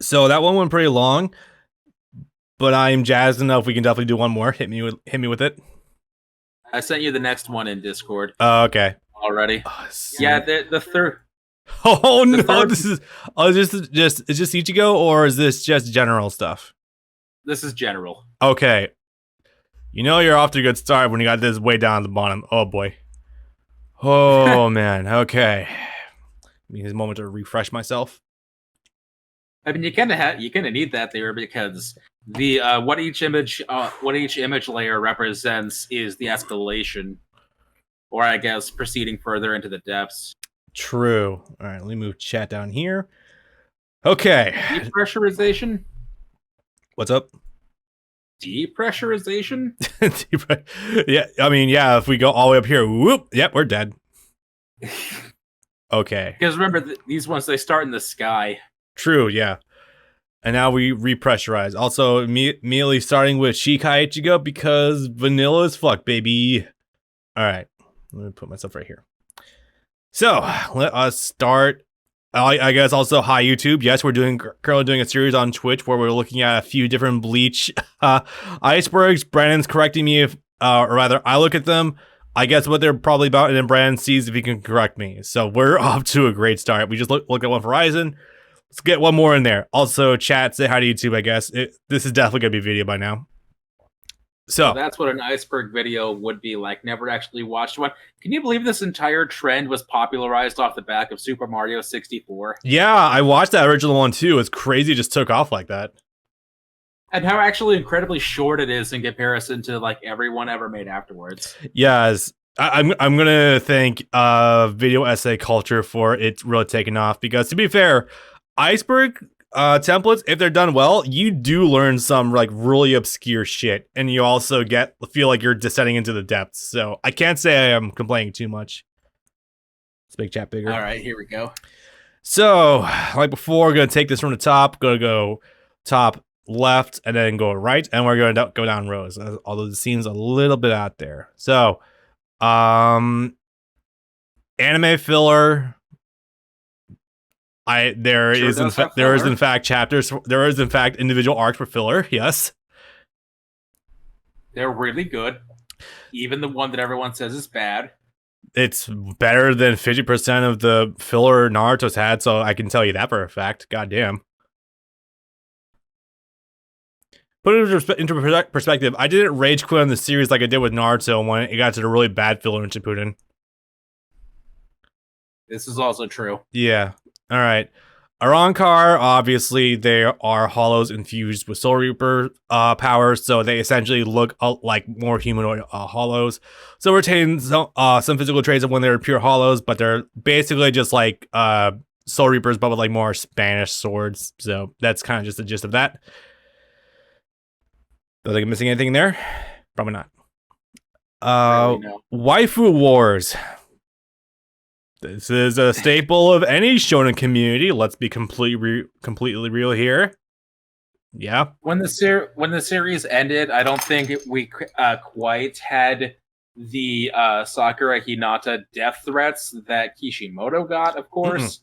So that one went pretty long, but I'm jazzed enough. We can definitely do one more. Hit me with it. I sent you the next one in Discord Okay. already. Oh, Yeah, the third oh the no! third This is just is this Ichigo or is this just general stuff? this is general. Okay. You know you're off to a good start when you got this way down at the bottom. Oh boy. Oh man. Okay. Give me a moment to refresh myself. I mean, you kind of need that there because the what each image layer represents is the escalation, or I guess proceeding further into the depths. True. All right. Let me move chat down here. Okay. Depressurization, What's up? depressurization. Yeah. I mean, yeah. If we go all the way up here, whoop. Yep. We're dead. Okay. Because remember, these ones they start in the sky. True. Yeah. And now we repressurize. Also, immediately starting with Shikai Ichigo because vanilla is fuck, baby. All right. Let me put myself right here. So, let us start. I guess also, hi, YouTube. Yes, we're currently doing a series on Twitch where we're looking at a few different Bleach icebergs. Brandon's correcting me if, or rather, I look at them. I guess what they're probably about, and then Brandon sees if he can correct me. So, we're off to a great start. We just look at one for Aizen. Let's get one more in there. Also, chat, say hi to YouTube, I guess. This is definitely going to be a video by now. So that's what an iceberg video would be like. Never actually watched one. Can you believe this entire trend was popularized off the back of Super Mario 64? Yeah, I watched that original one too. It's crazy, it just took off like that. And how actually incredibly short it is in comparison to like everyone ever made afterwards. Yes. I'm gonna thank video essay culture for it really taking off because to be fair, iceberg templates, if they're done well, you do learn some like really obscure shit, and you also feel like you're descending into the depths. So I can't say I am complaining too much. Let's make chat bigger. All right, here we go. So, like before, we're gonna take this from the top. Gonna go top left and then go right, and we're gonna go down rows. Although the scene's a little bit out there. So, anime filler. There is in fact chapters. There is in fact individual arcs for filler. Yes, they're really good. Even the one that everyone says is bad. It's better than 50% of the filler Naruto's had, so I can tell you that for a fact. Goddamn. Put it into perspective, I didn't rage quit on the series like I did with Naruto when it got to the really bad filler in Shippuden. This is also true. Yeah. All right. Arankar, obviously, they are hollows infused with Soul Reaper powers, so they essentially look like more humanoid hollows. So retain some physical traits of when they're pure hollows, but they're basically just like Soul Reapers, but with like more Spanish swords. So that's kind of just the gist of that. Do I think I'm missing anything there? Probably not. Waifu Wars. This is a staple of any shonen community. Let's be completely real here. Yeah. When the series ended, I don't think we quite had the Sakura Hinata death threats that Kishimoto got, of course.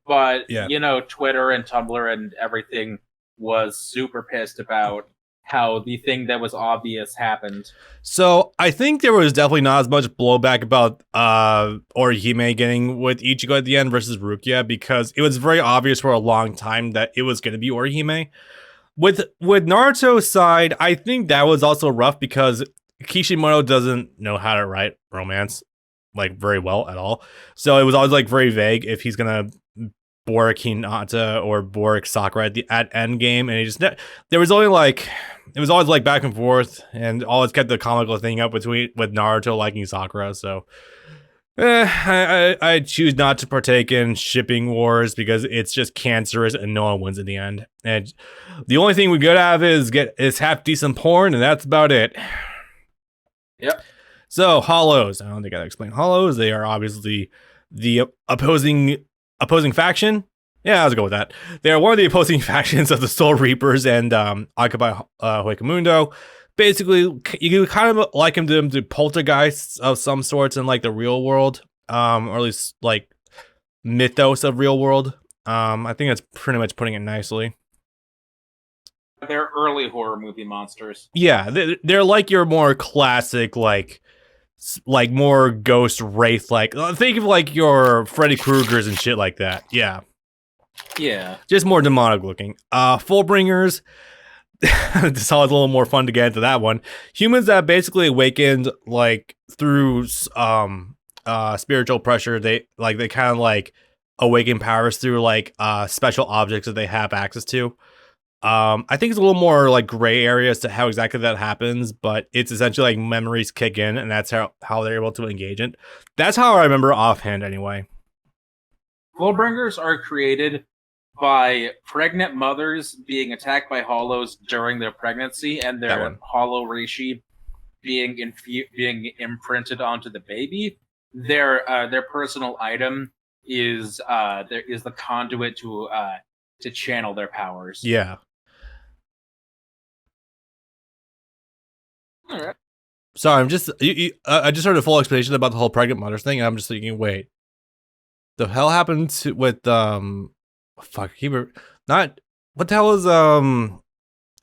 But yeah, you know, Twitter and Tumblr and everything was super pissed about how the thing that was obvious happened. So I think there was definitely not as much blowback about Orihime getting with Ichigo at the end versus Rukia, because it was very obvious for a long time that it was going to be Orihime. With Naruto's side, I think that was also rough because Kishimoto doesn't know how to write romance like very well at all. So it was always like very vague if he's gonna Boric Hinata or Boric Sakura at end game, and there was only like it was always like back and forth, and always kept the comical thing up with Naruto liking Sakura. So I choose not to partake in shipping wars because it's just cancerous and no one wins in the end. And the only thing we could have is half decent porn, and that's about it. Yep. So hollows. I don't think I gotta explain hollows. They are obviously the opposing faction. Yeah, let's go with that. They are one of the opposing factions of the Soul Reapers and Occupy Huecamundo. Basically, you kind of liken them to poltergeists of some sorts in like the real world, or at least like mythos of real world. I think that's pretty much putting it nicely. they're early horror movie monsters. Yeah, they're like your more classic, like more ghost wraith. Like think of like your Freddy Kruegers and shit like that. Yeah, Yeah. just more demonic looking. Fullbringers. This all is a little more fun to get into that one. Humans that basically awakened like through spiritual pressure. They kind of like awaken powers through like special objects that they have access to. I think it's a little more like gray area as to how exactly that happens, but it's essentially like memories kick in, and that's how they're able to engage it. That's how I remember offhand, anyway. Fullbringers are created by pregnant mothers being attacked by hollows during their pregnancy, and their hollow reishi being imprinted onto the baby. Their personal item is the conduit to channel their powers. Yeah. All right. Sorry, I'm just I just heard a full explanation about the whole pregnant mothers thing, and I'm just thinking, wait, the hell happened with not what the hell is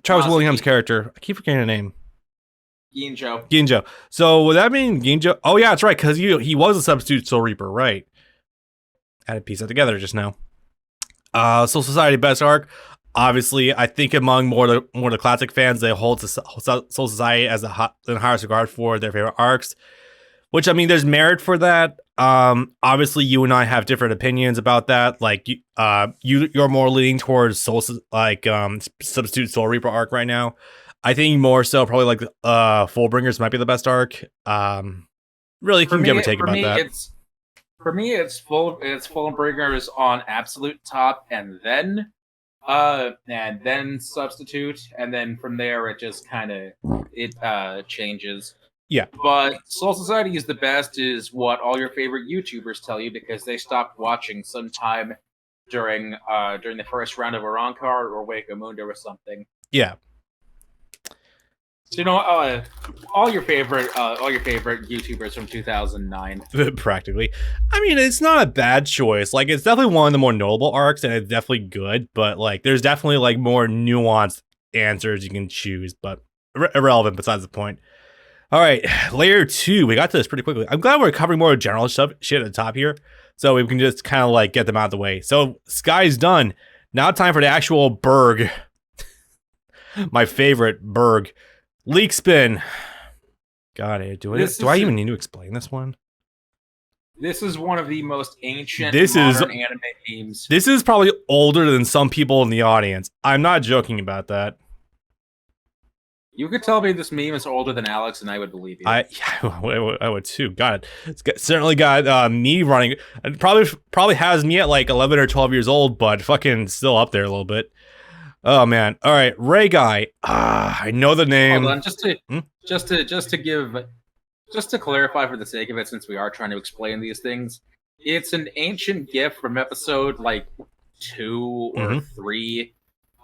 Travis Willingham's character? I keep forgetting the name. Ginjo. So would that mean Ginjo? Oh yeah, that's right, because he was a substitute Soul Reaper, right? I had to piece that together just now. Soul Society best arc. Obviously, I think among more the classic fans, they hold Soul Society as the highest regard for their favorite arcs. Which, I mean, there's merit for that. Obviously, you and I have different opinions about that. Like, you're more leaning towards substitute Soul Reaper arc right now. I think more so probably like Fullbringers might be the best arc. Really, you can give or take about that. For me, it's Fullbringers on absolute top, and then substitute, and then from there it just kind of changes. Yeah. But Soul Society is the best, is what all your favorite YouTubers tell you, because they stopped watching sometime during the first round of Arankar or Wake Mundo or something. Yeah. So, all your favorite YouTubers from 2009. Practically. I mean, it's not a bad choice. Like, it's definitely one of the more notable arcs, and it's definitely good. But like, there's definitely like more nuanced answers you can choose, but irrelevant besides the point. All right, layer 2. We got to this pretty quickly. I'm glad we're covering more general shit at the top here, so we can just kind of like get them out of the way. So Sky's done. Now time for the actual Berg. My favorite Berg. Leak spin. God, do I even need to explain this one? This is one of the most ancient modern anime memes. This is probably older than some people in the audience. I'm not joking about that. You could tell me this meme is older than Alex, and I would believe you. I would too. God, certainly got me running. It probably has me at like 11 or 12 years old, but fucking still up there a little bit. Oh man! All right, Ray Guy. I know the name. Hold on, just to clarify for the sake of it, since we are trying to explain these things, it's an ancient GIF from episode like 2 or 3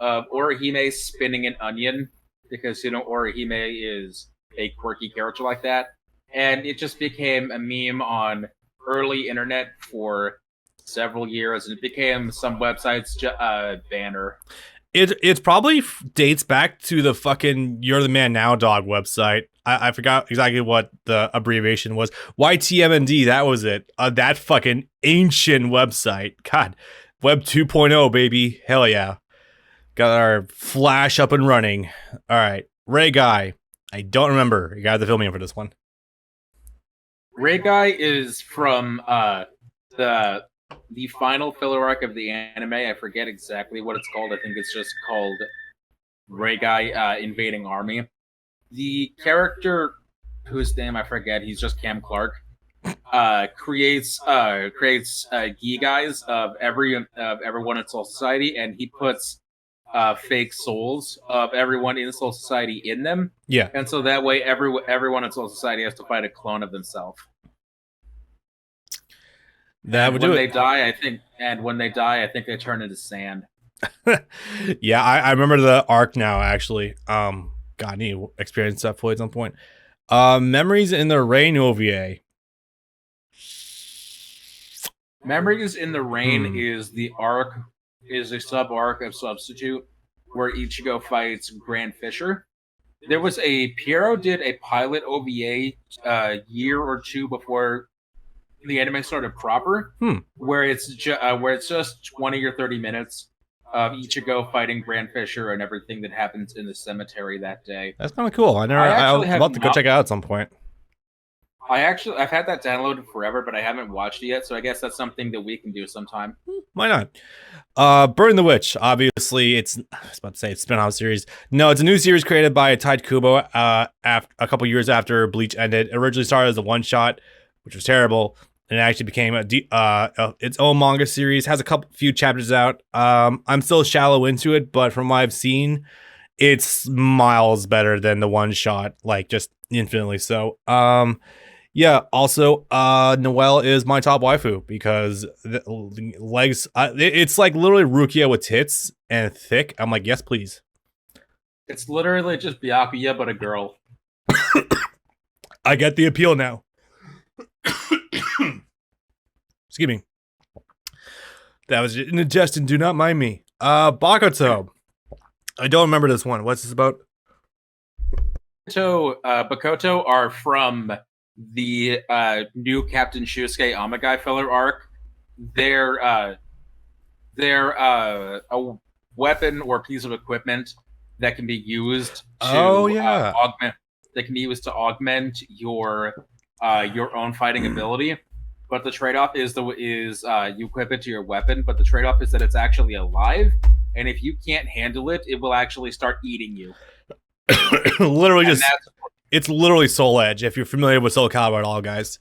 of Orihime spinning an onion, because Orihime is a quirky character like that, and it just became a meme on early internet for several years, and it became some website's banner. It probably dates back to the fucking You're the Man Now Dog website. I forgot exactly what the abbreviation was. YTMND, that was it. That fucking ancient website. God, Web 2.0, baby. Hell yeah. Got our Flash up and running. All right, Ray Guy. I don't remember. You got to fill me in for this one. Ray Guy is from the final filler arc of the anime. I forget exactly what it's called. I think it's just called Ray Guy Invading Army. The character, whose name I forget, he's just Cam Clark, creates gi guys of everyone in Soul Society, and he puts fake souls of everyone in Soul Society in them. Yeah. And so that way everyone in Soul Society has to fight a clone of themselves. That would do it. When they die, I think they turn into sand. Yeah, I remember the arc now, actually. God, I need to experience that fully at some point. Memories in the Rain OVA. Memories in the Rain is a sub-arc of Substitute, where Ichigo fights Grand Fisher. There was Piero did a pilot OVA a year or two before the anime started proper, where it's just 20 or 30 minutes of Ichigo fighting Grand Fisher and everything that happens in the cemetery that day. That's kind of cool. I'm about to go check it out at some point. I've had that downloaded forever, but I haven't watched it yet, so I guess that's something that we can do sometime. Why not? Burn the Witch. Obviously, I was about to say it's a spin-off series. No, it's a new series created by Tide Kubo a couple years after Bleach ended. It originally started as a one-shot, which was terrible, and it actually became its own manga series. Has a few chapters out. I'm still shallow into it, but from what I've seen, it's miles better than the one-shot, like just infinitely so. Yeah, also, Noelle is my top waifu because the legs, it's like literally Rukia with tits and thick. I'm like, yes, please. It's literally just Byakuya, but a girl. I get the appeal now. Excuse me. That was indigestion. Do not mind me. Bakuto. I don't remember this one. What's this about? So, Bakuto are from the new Captain Shusuke Amagai filler arc. They're a weapon or piece of equipment that can be used to augment. That can be used to augment your own fighting ability. But the trade-off is you equip it to your weapon. But the trade-off is that it's actually alive, and if you can't handle it, it will actually start eating you. Literally, it's literally Soul Edge. If you're familiar with Soul Calibur at all, guys,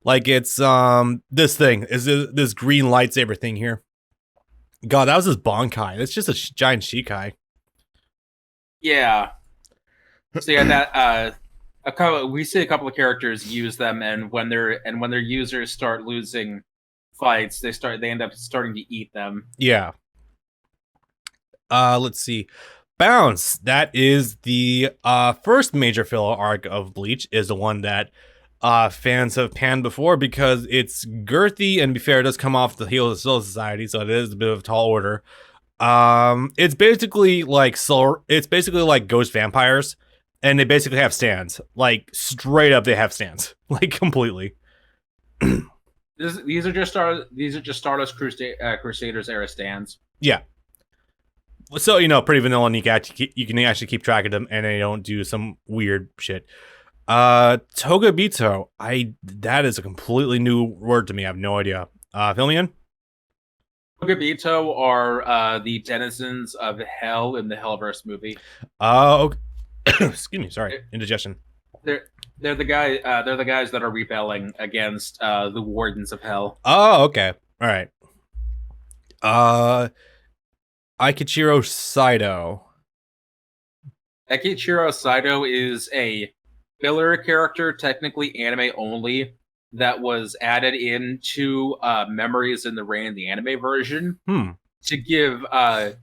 like it's this thing is this green lightsaber thing here. God, that was his Bonkai. That's just a giant Shikai. Yeah. So yeah, that we see a couple of characters use them, and when their users start losing fights, they end up starting to eat them. Yeah. Let's see. Bounce. That is the first major filler arc of Bleach. Is the one that fans have panned before because it's girthy, and to be fair, it does come off the heels of Soul Society, so it is a bit of a tall order. It's basically like ghost vampires, and they basically have stands. Like straight up, they have stands, like completely. These are just Stardust Crusaders era stands. Yeah. So, you know, pretty vanilla, and you can actually keep track of them, and they don't do some weird shit. Togabito, that is a completely new word to me. I have no idea. Fill me in. Togabito are the denizens of hell in the Hellverse movie. Okay. Excuse me, sorry, indigestion. They're the guys that are rebelling against the wardens of hell. Oh, okay, all right. Eikichiro Saito. Eikichiro Saito is a filler character, technically anime only, that was added into Memories in the Rain, the anime version, to give a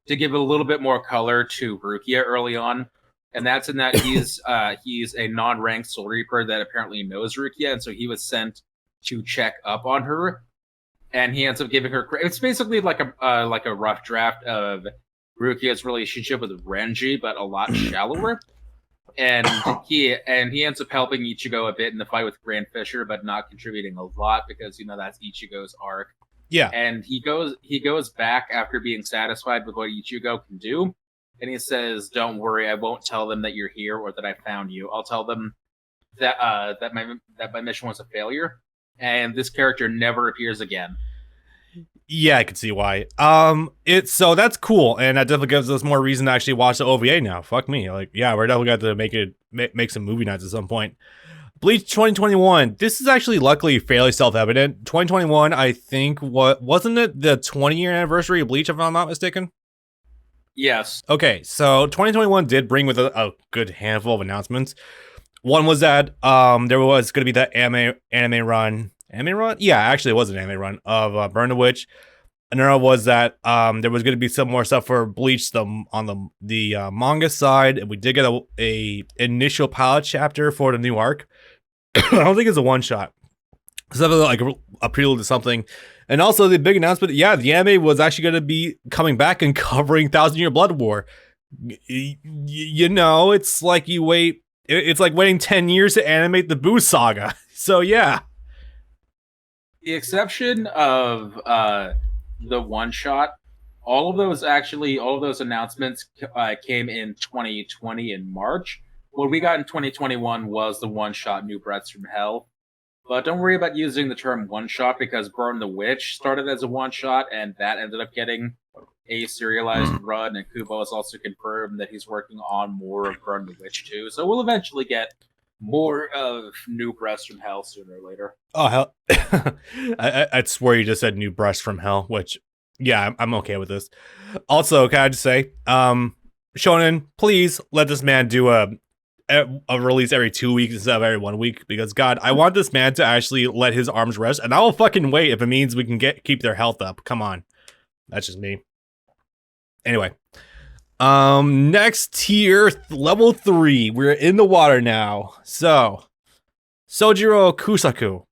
little bit more color to Rukia early on. And that's in that he's a non-ranked Soul Reaper that apparently knows Rukia, and so he was sent to check up on her. And he ends up giving her. It's basically like a rough draft of Rukia's relationship with Renji, but a lot shallower. And he ends up helping Ichigo a bit in the fight with Grand Fisher, but not contributing a lot because that's Ichigo's arc. Yeah. And he goes back after being satisfied with what Ichigo can do, and he says, "Don't worry, I won't tell them that you're here or that I found you. I'll tell them that my mission was a failure." And this character never appears again. Yeah, I can see why. So that's cool, and that definitely gives us more reason to actually watch the OVA now. Fuck me, like, yeah, we're definitely got to make some movie nights at some point. Bleach 2021. This is actually luckily fairly self-evident. 2021, I think, wasn't it the 20-year anniversary of Bleach, if I'm not mistaken? Yes. Okay, so 2021 did bring with a good handful of announcements. One was that there was going to be the anime run. Anime run? Yeah, actually, it was an anime run of Burn the Witch. Another was that there was going to be some more stuff for Bleach on the manga side, and we did get a initial pilot chapter for the new arc. I don't think it's a one shot. Something like a prelude to something. And also the big announcement, yeah, the anime was actually going to be coming back and covering Thousand Year Blood War. You know, it's like you wait. It's like waiting 10 years to animate the Boo Saga. So yeah. The exception of the one shot, all of those announcements came in 2020 in March. What we got in 2021 was the one shot New Breaths from Hell. But don't worry about using the term one shot because Burn the Witch started as a one shot and that ended up getting a serialized run. And Kubo has also confirmed that he's working on more of Burn the Witch too. So we'll eventually get more of New Breaths from Hell sooner or later. Oh hell! I'd swear you just said New Breaths from Hell, which yeah, I'm okay with this. Also, can I just say, Shonen, please let this man do a release every 2 weeks instead of every 1 week, because God, I want this man to actually let his arms rest, and I will fucking wait if it means we can keep their health up. Come on, that's just me. Anyway, next tier, level 3. We're in the water now. So, Sojiro Kusaku.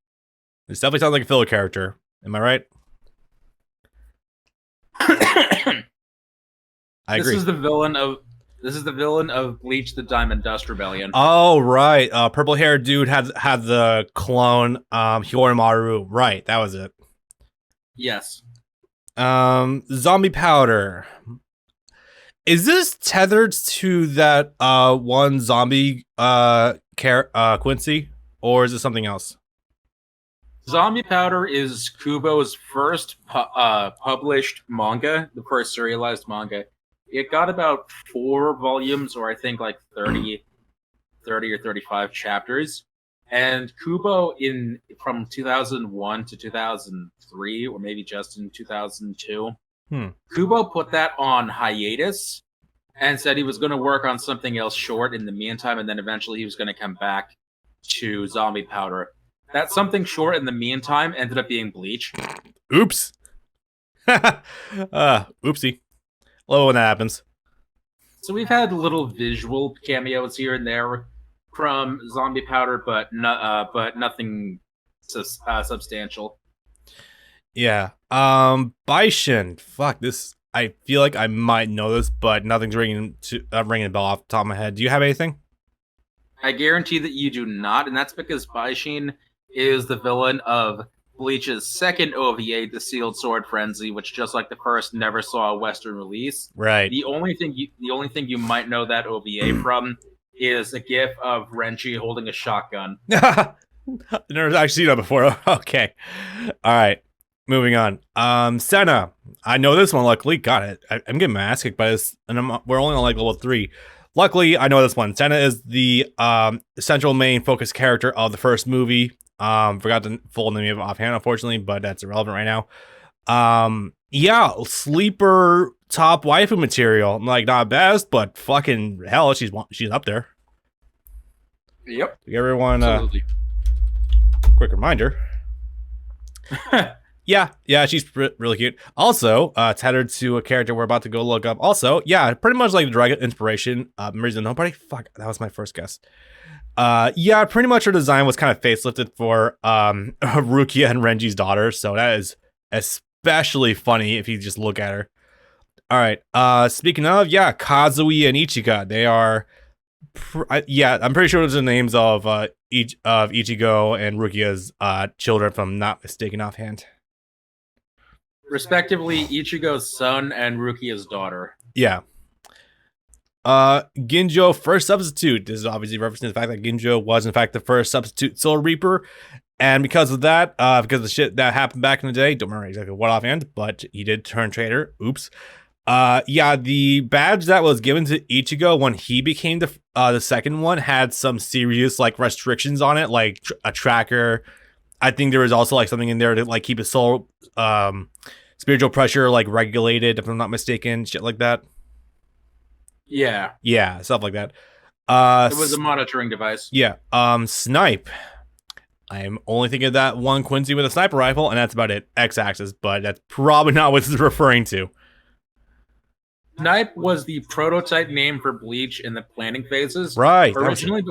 This definitely sounds like a filler character. Am I right? I agree. This is the villain of Bleach: The Diamond Dust Rebellion. Oh right, purple haired dude had the clone Hyomaru. Right, that was it. Yes. Zombie powder. Is this tethered to that one zombie Quincy, or is it something else? Zombie Powder is Kubo's first published manga, the first serialized manga. It got about 4 volumes, or I think like 30 or 35 chapters. And Kubo from 2001 to 2003, or maybe just in 2002, Kubo put that on hiatus and said he was going to work on something else short in the meantime, and then eventually he was going to come back to Zombie Powder. That something short in the meantime ended up being Bleach. Oops. Oopsie. Love when that happens. So we've had little visual cameos here and there from Zombie Powder, but nothing substantial. Yeah. Baishin. Fuck this. I feel like I might know this, but nothing's ringing a bell off the top of my head. Do you have anything? I guarantee that you do not, and that's because Baishin is the villain of Bleach's second OVA, The Sealed Sword Frenzy, which, just like the first, never saw a Western release. Right. The only thing you might know that OVA from is a GIF of Renchi holding a shotgun. I've never actually seen that before. Okay. All right. Moving on. Senna. I know this one, luckily. God, I'm getting my ass kicked by this, and we're only on like level 3. Luckily, I know this one. Senna is the central main focus character of the first movie. Forgot the full name of it offhand, unfortunately, but that's irrelevant right now. Yeah, sleeper top waifu material. Like, not best, but fucking hell, she's up there. Yep. To give everyone quick reminder. Yeah, she's really cute. Also, tethered to a character we're about to go look up. Also, yeah, pretty much like the Dragon Inspiration. Reason nobody. Fuck, that was my first guess. Yeah, pretty much her design was kind of facelifted for Rukia and Renji's daughter, so that is especially funny if you just look at her. All right. Speaking of, yeah, Kazui and Ichigo. They are. Yeah, I'm pretty sure those are the names of Ichigo and Rukia's children, if I'm not mistaken offhand. Respectively, Ichigo's son and Rukia's daughter. Yeah. Ginjo, first substitute. This is obviously referencing the fact that Ginjo was, in fact, the first substitute Soul Reaper. And because of that, because of the shit that happened back in the day, don't remember exactly what offhand, but he did turn traitor. Oops. Yeah, the badge that was given to Ichigo when he became the second one had some serious like restrictions on it, like a tracker. I think there was also like something in there to like keep his soul spiritual pressure like regulated, if I'm not mistaken, shit like that. Yeah, stuff like that. It was a monitoring device. Yeah. Snipe. I'm only thinking of that one Quincy with a sniper rifle, and that's about it. X-axis, but that's probably not what this is referring to. Snipe was the prototype name for Bleach in the planning phases. Right. Originally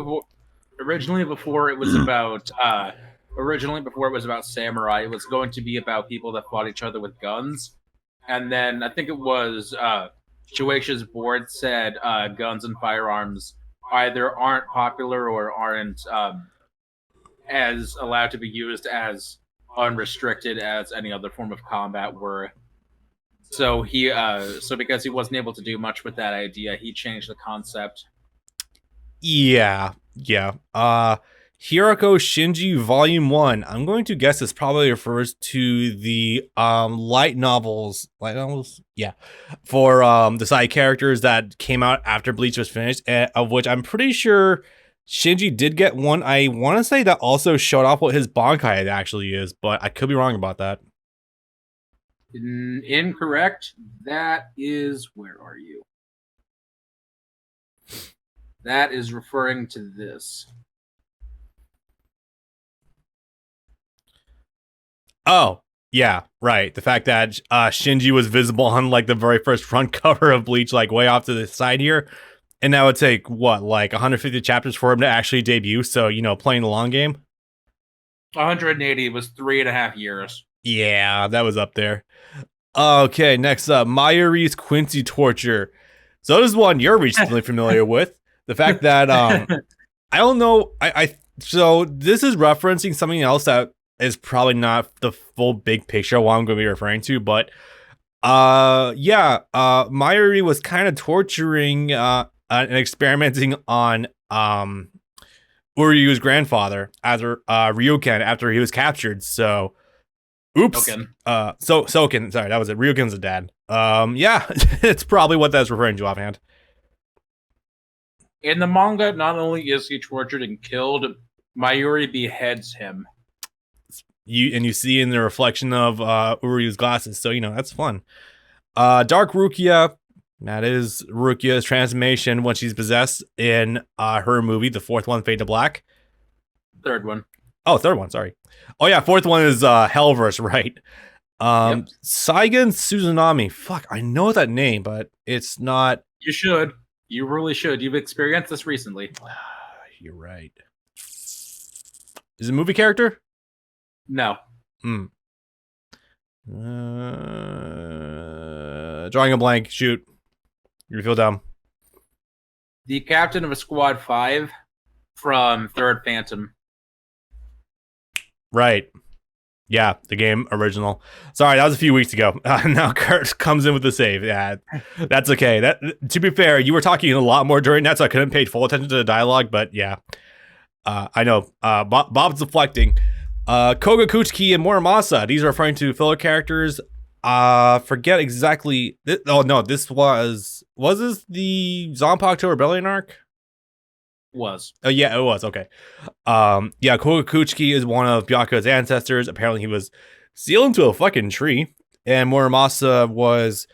before it was about originally, before it was about samurai, it was going to be about people that fought each other with guns. And then I think it was Shueisha's board said guns and firearms either aren't popular or aren't as allowed to be used as unrestricted as any other form of combat were. So so because he wasn't able to do much with that idea, he changed the concept. Yeah. Hiroko Shinji Volume 1. I'm going to guess this probably refers to the light novels. Light novels? Yeah. For the side characters that came out after Bleach was finished, of which I'm pretty sure Shinji did get one. I want to say that also showed off what his Bankai actually is, but I could be wrong about that. Incorrect. That is, where are you? That is referring to this. Oh, yeah, right. The fact that Shinji was visible on like the very first front cover of Bleach, like way off to the side here. And that would take what, like 150 chapters for him to actually debut. So, playing the long game. 180 was 3.5 years. Yeah, that was up there. Okay, next up, Mayuri's Quincy torture. So this is one you're recently familiar with. The fact that I don't know. So this is referencing something else that is probably not the full big picture of what I'm going to be referring to, but Mayuri was kind of torturing and experimenting on Uryu's grandfather after Ryuken after he was captured. So oops. Soken, sorry, that was it. Ryuken's a dad. Yeah, it's probably what that's referring to offhand. In the manga, not only is he tortured and killed, Mayuri beheads him. You see in the reflection of Uryu's glasses, so that's fun. Dark Rukia, that is Rukia's transformation when she's possessed in her movie, the fourth one, Fade to Black. Third one. Oh, third one, sorry. Oh yeah, fourth one is Hellverse, right? Yep. Saigon Suzunami. Fuck, I know that name, but it's not. You should. You really should. You've experienced this recently. You're right. Is it a movie character? No. Drawing a blank. Shoot. You feel dumb. The captain of a Squad 5 from Third Phantom. Right. Yeah, the game original. Sorry, that was a few weeks ago. Now Kurt comes in with the save. Yeah, that's okay. That, to be fair, you were talking a lot more during that, so I couldn't pay full attention to the dialogue. But yeah, I know. Bob's deflecting. Koga Kuchiki and Muramasa. These are referring to filler characters. Forget exactly. Oh no, this was this the Zanpakuto Rebellion arc? Was. Oh yeah, it was. Okay. Yeah, Koga Kuchiki is one of Byakuya's ancestors. Apparently he was sealed into a fucking tree. And Muramasa was,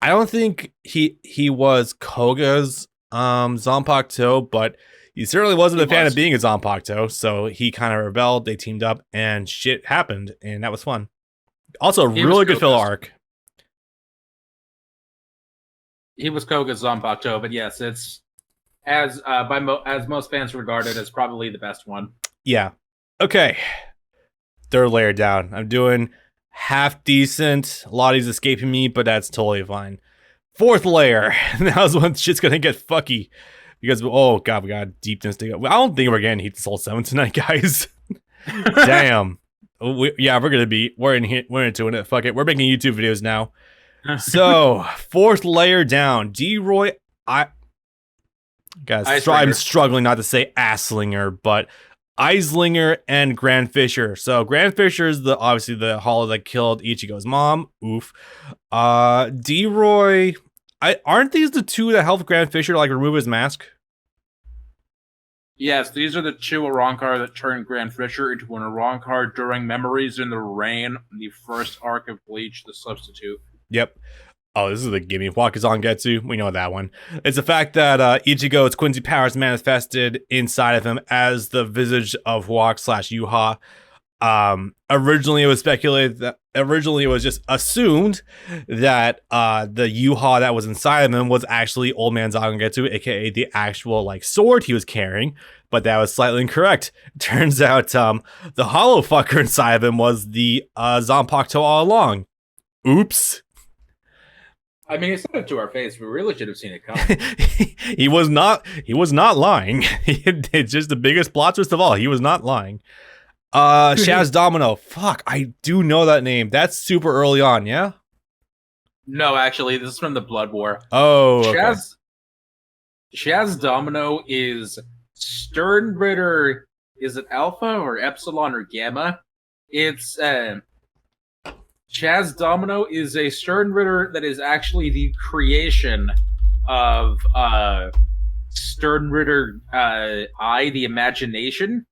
I don't think he was Koga's Zanpakuto, but he certainly wasn't a fan of being a Zanpakuto, so he kind of rebelled, they teamed up, and shit happened, and that was fun. Also, a really good filler arc. He was Koga's Zanpakuto, but yes, it's as most fans regard it as probably the best one. Yeah. Okay. Third layer down. I'm doing half decent. Lottie's escaping me, but that's totally fine. Fourth layer. Now's when shit's gonna get fucky. Because, oh god, we got deepness to go. I don't think we're getting Heat to Soul 7 tonight, guys. Damn. We're into it. Fuck it. We're making YouTube videos now. So, fourth layer down. D-Roy, guys, I'm struggling not to say Asslinger, but Eislinger and Grand Fisher. So Grand Fisher is obviously the hollow that killed Ichigo's mom. Oof. D-Roy, aren't these the two that helped Grand Fisher like remove his mask? Yes, these are the two Arrancar that turned Grand Fisher into an Arrancar during Memories in the Rain, the first arc of Bleach, the substitute. Yep. Oh, this is the gimme. Wakazangetsu. We know that one. It's the fact that Ichigo's Quincy powers manifested inside of him as the visage of Hawk/Yuha. Originally, it was speculated that it was just assumed that the Yuha that was inside of him was actually Old Man Zangetsu, aka the actual sword he was carrying. but that was slightly incorrect. Turns out the hollow fucker inside of him was the Zanpakuto all along. Oops. I mean, he said it to our face. We really should have seen it coming. He was not lying. It's just the biggest plot twist of all. He was not lying. Shaz Domino. Fuck, I do know that name. That's super early on, yeah? No, actually, this is from the Blood War. Oh, okay. Shaz Domino is Sternritter. Is it Alpha or Epsilon or Gamma? It's Shaz Domino is a Sternritter that is actually the creation of Sternritter I, the imagination.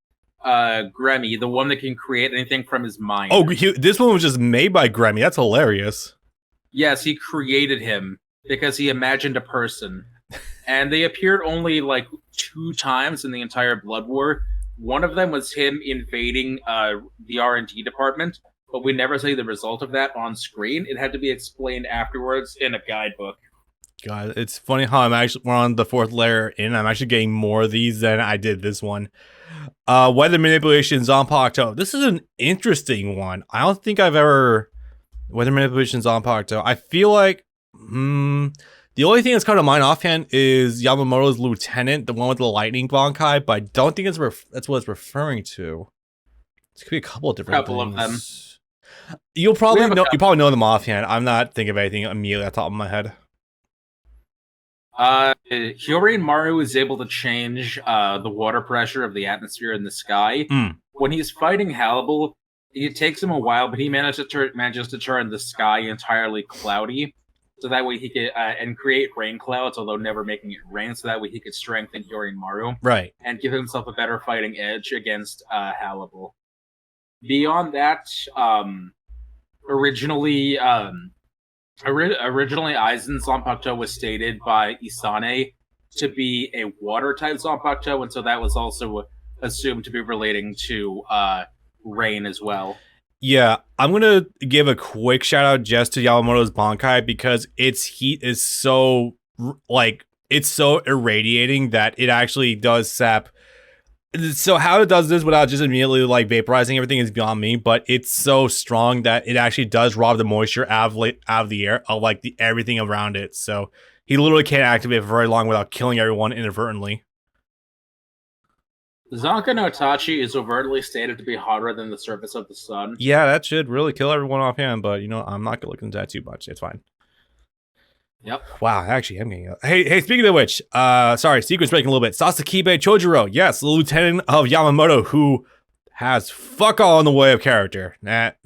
Gremmy, the one that can create anything from his mind. Oh, this one was just made by Gremmy. That's hilarious. Yes, he created him because he imagined a person. And they appeared only like 2 times in the entire Blood War. One of them was him invading the R&D department, but we never see the result of that on screen. It had to be explained afterwards in a guidebook. God, it's funny how we're on the 4th layer in. I'm actually getting more of these than I did this one. Weather manipulation, Zanpakuto. This is an interesting one. I don't think I've ever weather manipulation, Zanpakuto. I feel like the only thing that's come to mind offhand is Yamamoto's lieutenant, the one with the lightning Bankai, but I don't think that's what it's referring to. It could be a couple of different things. Of them. You'll probably know. You probably know them offhand. I'm not thinking of anything immediately at the top of my head. Hyorin Maru is able to change the water pressure of the atmosphere in the sky. When he's fighting Halibal, it takes him a while, but he manages to turn the sky entirely cloudy, so that way he could and create rain clouds, although never making it rain. So that way he could strengthen Hyorin Maru, right, and give himself a better fighting edge against Halibal. Beyond that, originally Aizen Zanpakuto was stated by Isane to be a water-type Zanpakuto, and so that was also assumed to be relating to rain as well. Yeah, I'm going to give a quick shout-out just to Yamamoto's Bankai because its heat is so, it's so irradiating that it actually does sap. So how it does this without just immediately vaporizing everything is beyond me, but it's so strong that it actually does rob the moisture out of the air of everything around it. So he literally can't activate for very long without killing everyone inadvertently. Zanka no Tachi is overtly stated to be hotter than the surface of the sun. Yeah, that should really kill everyone offhand, but I'm not gonna look into that too much. It's fine. Yep. Wow, actually, I'm getting. Hey, speaking of which, sorry, sequence breaking a little bit. Sasakibe Chojuro, yes, the lieutenant of Yamamoto, who has fuck all in the way of character.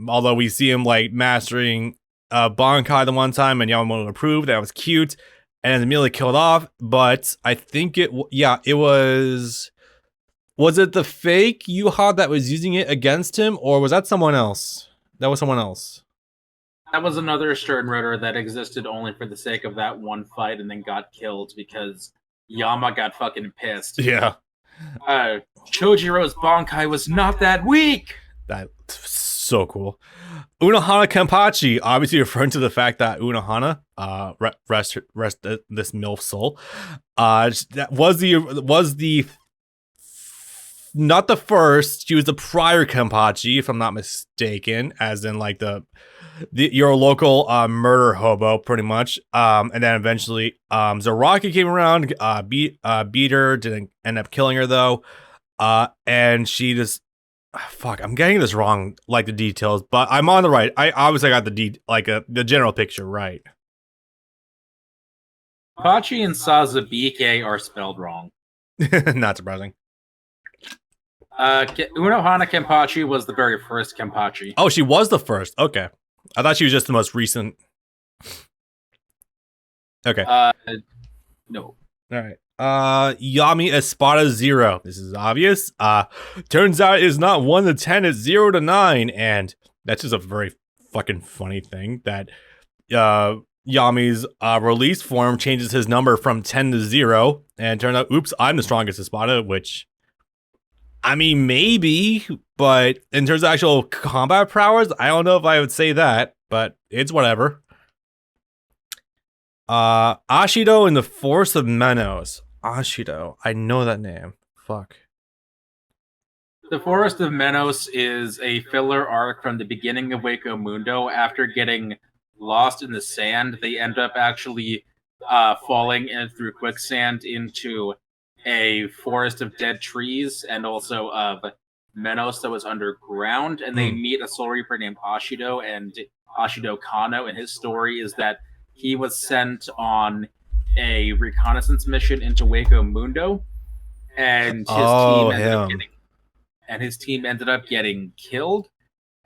Although we see him mastering Bankai the one time, and Yamamoto approved. That was cute, and then immediately killed off. But I think it was. Was it the fake Yuha that was using it against him, or was that someone else? That was someone else. That was another Sternritter that existed only for the sake of that one fight and then got killed because Yama got fucking pissed. Yeah. Chojiro's Bankai was not that weak! That's so cool. Unohana Kenpachi, obviously referring to the fact that Unohana, rest this MILF soul, that was the not the first, she was the prior Kenpachi, if I'm not mistaken, as in your local murder hobo, pretty much. And then eventually Zaraki came around, beat her, didn't end up killing her though. And she just fuck, I'm getting this wrong, the details, but I'm on the right. I obviously got the general picture right. Kenpachi and Sazabike are spelled wrong. Not surprising. Unohana Kenpachi was the very first Kenpachi. Oh, she was the first. Okay. I thought she was just the most recent. Okay. No. All right. Yami Espada 0. This is obvious. Turns out it is not 1 to 10, it's 0 to 9. And that's just a very fucking funny thing that Yami's release form changes his number from 10 to 0. And turns out, oops, I'm the strongest Espada, which... I mean, maybe, but in terms of actual combat prowess, I don't know if I would say that, but it's whatever. Ashido in the Force of Menos. Ashido. I know that name. Fuck. The Forest of Menos is a filler arc from the beginning of Waco Mundo. After getting lost in the sand, they end up actually falling in through quicksand into a forest of dead trees and also of Menos that was underground. And they meet a Soul Reaper named Ashido, and Ashido Kano. And his story is that he was sent on a reconnaissance mission into Waco Mundo, and his team ended up getting killed.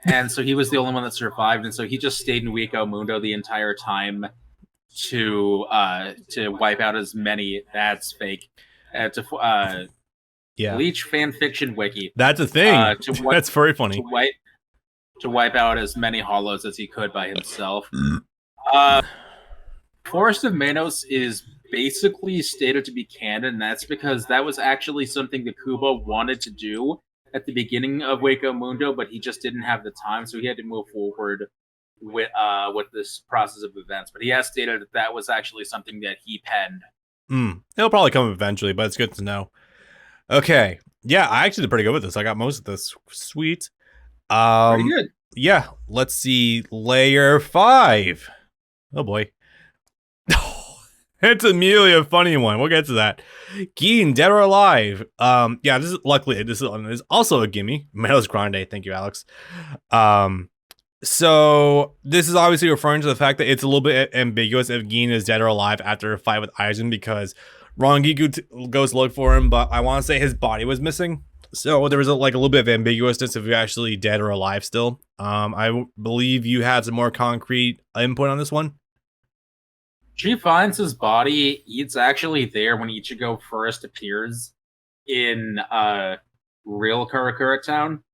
And so he was the only one that survived, and so he just stayed in Waco Mundo the entire time to wipe out as many. That's fake. Bleach fan fiction wiki. That's a thing. That's very funny. To wipe out as many hollows as he could by himself. Forest of Manos is basically stated to be canon, and that's because that was actually something that Kubo wanted to do at the beginning of Waco Mundo, but he just didn't have the time, so he had to move forward with this process of events. But he has stated that that was actually something that he penned. It'll probably come eventually, but it's good to know. Okay. Yeah, I actually did pretty good with this. I got most of this. Sweet. Pretty good. Yeah, let's see. Layer 5. Oh boy. It's immediately a funny one. We'll get to that. Gin, dead or alive? Yeah, this is also a gimme. Meadows Grande. Thank you, Alex. So this is obviously referring to the fact that it's a little bit ambiguous if Gin is dead or alive after a fight with Aizen, because Rangiku goes to look for him, but I want to say his body was missing. So there was a little bit of ambiguousness if you're actually dead or alive still. I believe you had some more concrete input on this one. She finds his body. It's actually there when Ichigo first appears in real Karakura Town.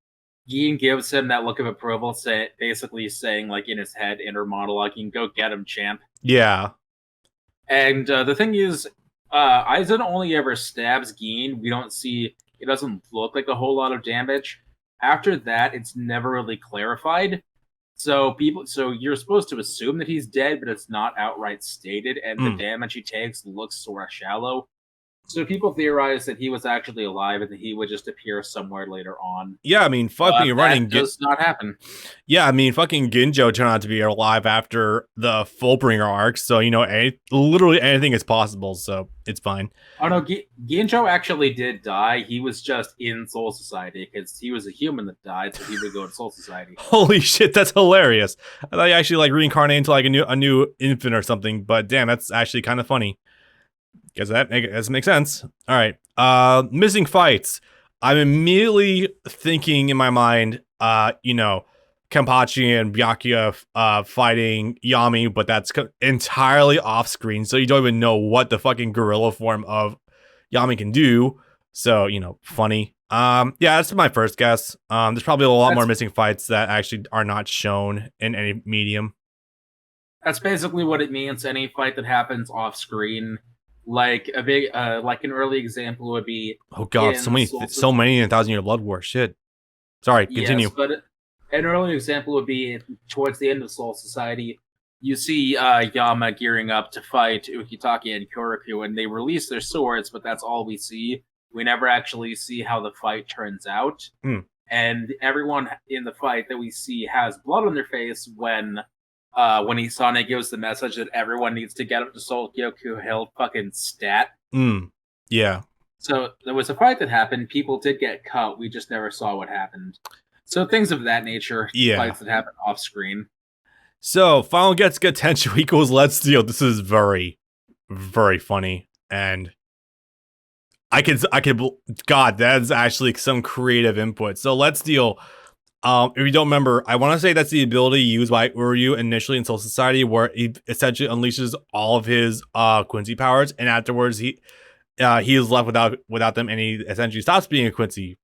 Gin gives him that look of approval, basically saying, like, in his head, inner monologuing, "Go get him, champ." Yeah. And the thing is, Aizen only ever stabs Gin. We don't see... It doesn't look like a whole lot of damage. After that, it's never really clarified. So you're supposed to assume that he's dead, but it's not outright stated, and the damage he takes looks sort of shallow. So people theorize that he was actually alive and that he would just appear somewhere later on. Yeah, I mean, fucking running does not happen. Yeah, I mean, fucking Ginjo turned out to be alive after the Fullbringer arc, so literally anything is possible. So it's fine. Oh no, Ginjo actually did die. He was just in Soul Society because he was a human that died, so he would go to Soul Society. Holy shit, that's hilarious! I thought he actually reincarnated into a new infant or something, but damn, that's actually kind of funny. Guess that makes sense. All right. Missing fights. I'm immediately thinking in my mind, Kenpachi and Byakuya fighting Yami, but that's entirely off screen, so you don't even know what the fucking gorilla form of Yami can do. So, funny. Yeah, that's my first guess. There's probably a lot more missing fights that actually are not shown in any medium. That's basically what it means. Any fight that happens off screen. Like a big, an early example would be. Oh god, so many in 1,000 Year Blood War. Shit. Sorry, continue. Yes, but an early example would be towards the end of Soul Society. You see Yama gearing up to fight Ukitake and Kyoraku, and they release their swords, but that's all we see. We never actually see how the fight turns out. And everyone in the fight that we see has blood on their face when Isane gives the message that everyone needs to get up to Soul Gyoku Hill fucking stat. Yeah. So there was a fight that happened. People did get cut. We just never saw what happened. So things of that nature. Yeah. Fights that happen off screen. So Final Gets Tenshu equals Let's Deal. This is very, very funny. And I could God, that's actually some creative input. So Let's Deal. If you don't remember, I want to say that's the ability used by Uryu initially in Soul Society, where he essentially unleashes all of his Quincy powers, and afterwards he is left without them, and he essentially stops being a Quincy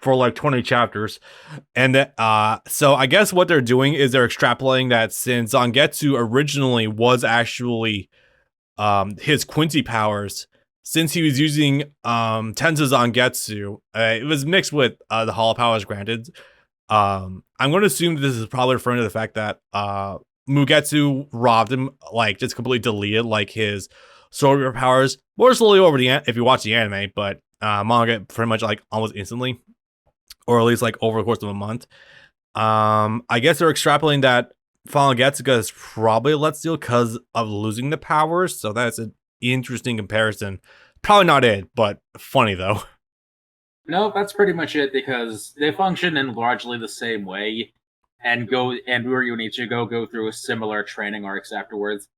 for 20 chapters. And so I guess what they're doing is they're extrapolating that since Zangetsu originally was actually his Quincy powers, since he was using Tenza Zangetsu, it was mixed with the Hollow powers granted. I'm going to assume this is probably referring to the fact that Mugetsu robbed him, just completely deleted his Soul Reaper powers more slowly over if you watch the anime, but manga pretty much almost instantly. or at least like over the course of a month. I guess they're extrapolating that Final Getsuga is probably Let's Deal because of losing the powers, so that's an interesting comparison. Probably not it, but funny though. No, that's pretty much it because they function in largely the same way, and Ryu and Ichigo go through similar training arcs afterwards.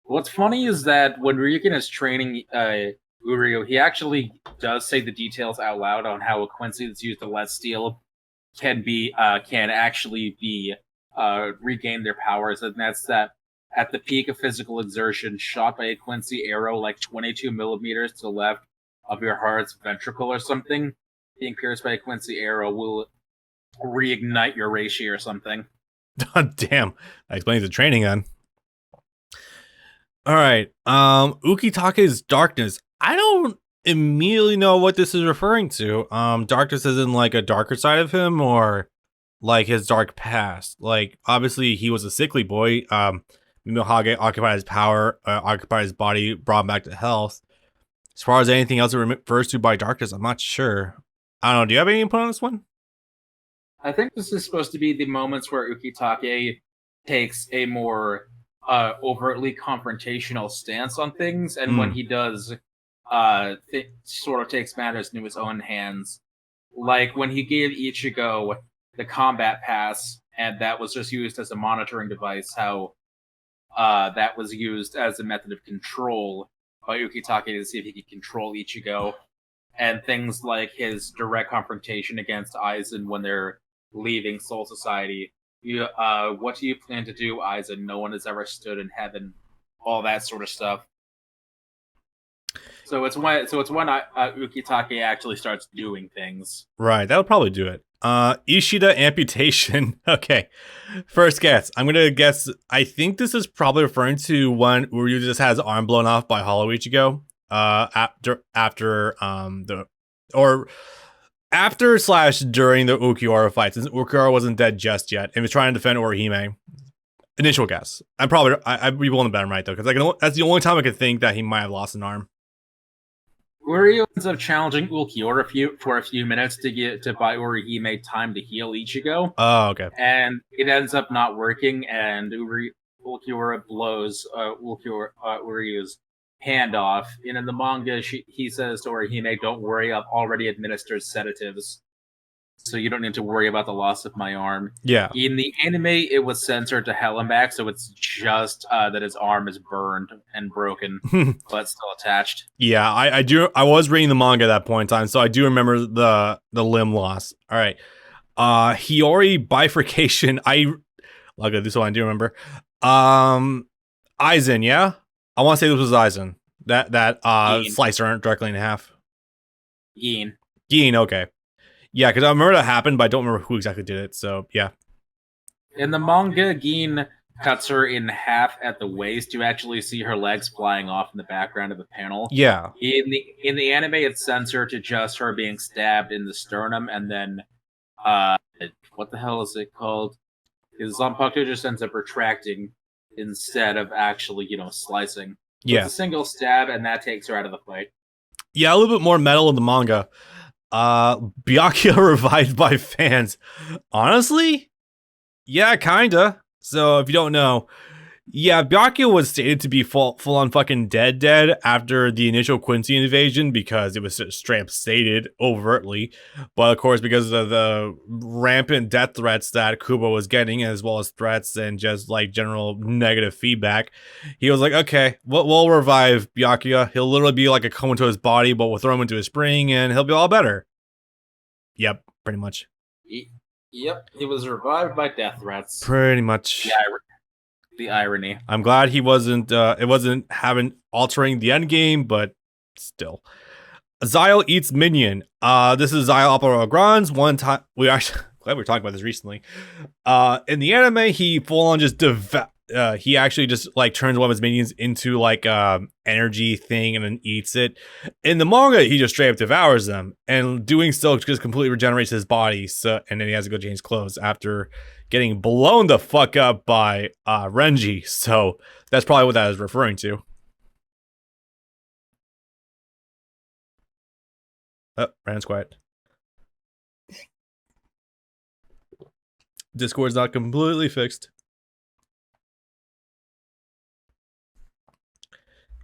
What's funny is that when Ryukin is training Uryu, he actually does say the details out loud on how a Quincy that's used to Let's Steal can actually be regain their powers, and that's that at the peak of physical exertion, shot by a Quincy arrow like 22 millimeters to the left of your heart's ventricle or something, being pierced by a Quincy arrow will reignite your reishi or something. Damn, that explains the training then. All right, Ukitake's darkness. I don't immediately know what this is referring to. Darkness is in like a darker side of him, or like his dark past. Like obviously he was a sickly boy. Mimihage occupied his power, occupied his body, brought him back to health. As far as anything else it refers to by darkness, I'm not sure. I don't know. Do you have any input on this one? I think this is supposed to be the moments where Ukitake takes a more overtly confrontational stance on things, and when he does, sort of takes matters into his own hands. Like when he gave Ichigo the combat pass, and that was just used as a monitoring device, how that was used as a method of control by Ukitake to see if he could control Ichigo, and things like his direct confrontation against Aizen when they're leaving Soul Society. What do you plan to do, Aizen? No one has ever stood in heaven. All that sort of stuff. So it's when Ukitake actually starts doing things. Right, that would probably do it. Ishida amputation. Okay, first guess. I'm gonna guess. I think this is probably referring to when Uryu just has his arm blown off by Hollow Ichigo. After/during the Ukiura fight, since Ukiura wasn't dead just yet and was trying to defend Orihime. Initial guess. I'd be willing to bet him right though, because that's the only time I could think that he might have lost an arm. Uryu ends up challenging Ulquiorra for a few minutes to buy Orihime time to heal Ichigo. Oh, okay. And it ends up not working, and Ulquiorra blows Uryu's hand off. And in the manga, he says to Orihime, "Don't worry, I've already administered sedatives, so you don't need to worry about the loss of my arm." Yeah. In the anime, it was censored to hell and back, so it's just that his arm is burned and broken, but still attached. Yeah, I do. I was reading the manga at that point in time, so I do remember the limb loss. All right. Hiyori bifurcation. Look at this one. I do remember. Aizen, yeah? I want to say this was Aizen. That sliced her directly in half. Gin, okay. Yeah, because I remember that happened, but I don't remember who exactly did it, so yeah. In the manga, Gin cuts her in half at the waist. You actually see her legs flying off in the background of the panel. Yeah. In the anime, it's censored to just her being stabbed in the sternum, and then what the hell is it called? Because Zanpakuto just ends up retracting instead of actually, slicing. So it's a single stab, and that takes her out of the fight. Yeah, a little bit more metal in the manga. Byakuya revived by fans. Honestly? Yeah, kinda. So if you don't know, yeah, Byakuya was stated to be full on fucking dead after the initial Quincy invasion because it was straight up stated overtly. But of course, because of the rampant death threats that Kubo was getting, as well as threats and just like general negative feedback, he was like, okay, we'll revive Byakuya. He'll literally be like a comatose body, but we'll throw him into a spring and he'll be all better. Yep, pretty much. Yep, he was revived by death threats. Pretty much. The irony. I'm glad he wasn't. It wasn't altering the end game, but still. Zyle eats minion. This is Zyle Opera Grand's one time. We actually glad we were talking about this recently. In the anime, he full on just he actually just like turns one of his minions into like energy thing and then eats it. In the manga, he just straight up devours them, and doing so just completely regenerates his body. So, and then he has to go change clothes after getting blown the fuck up by Renji. So that's probably what that is referring to. Oh, Rand's quiet. Discord's not completely fixed.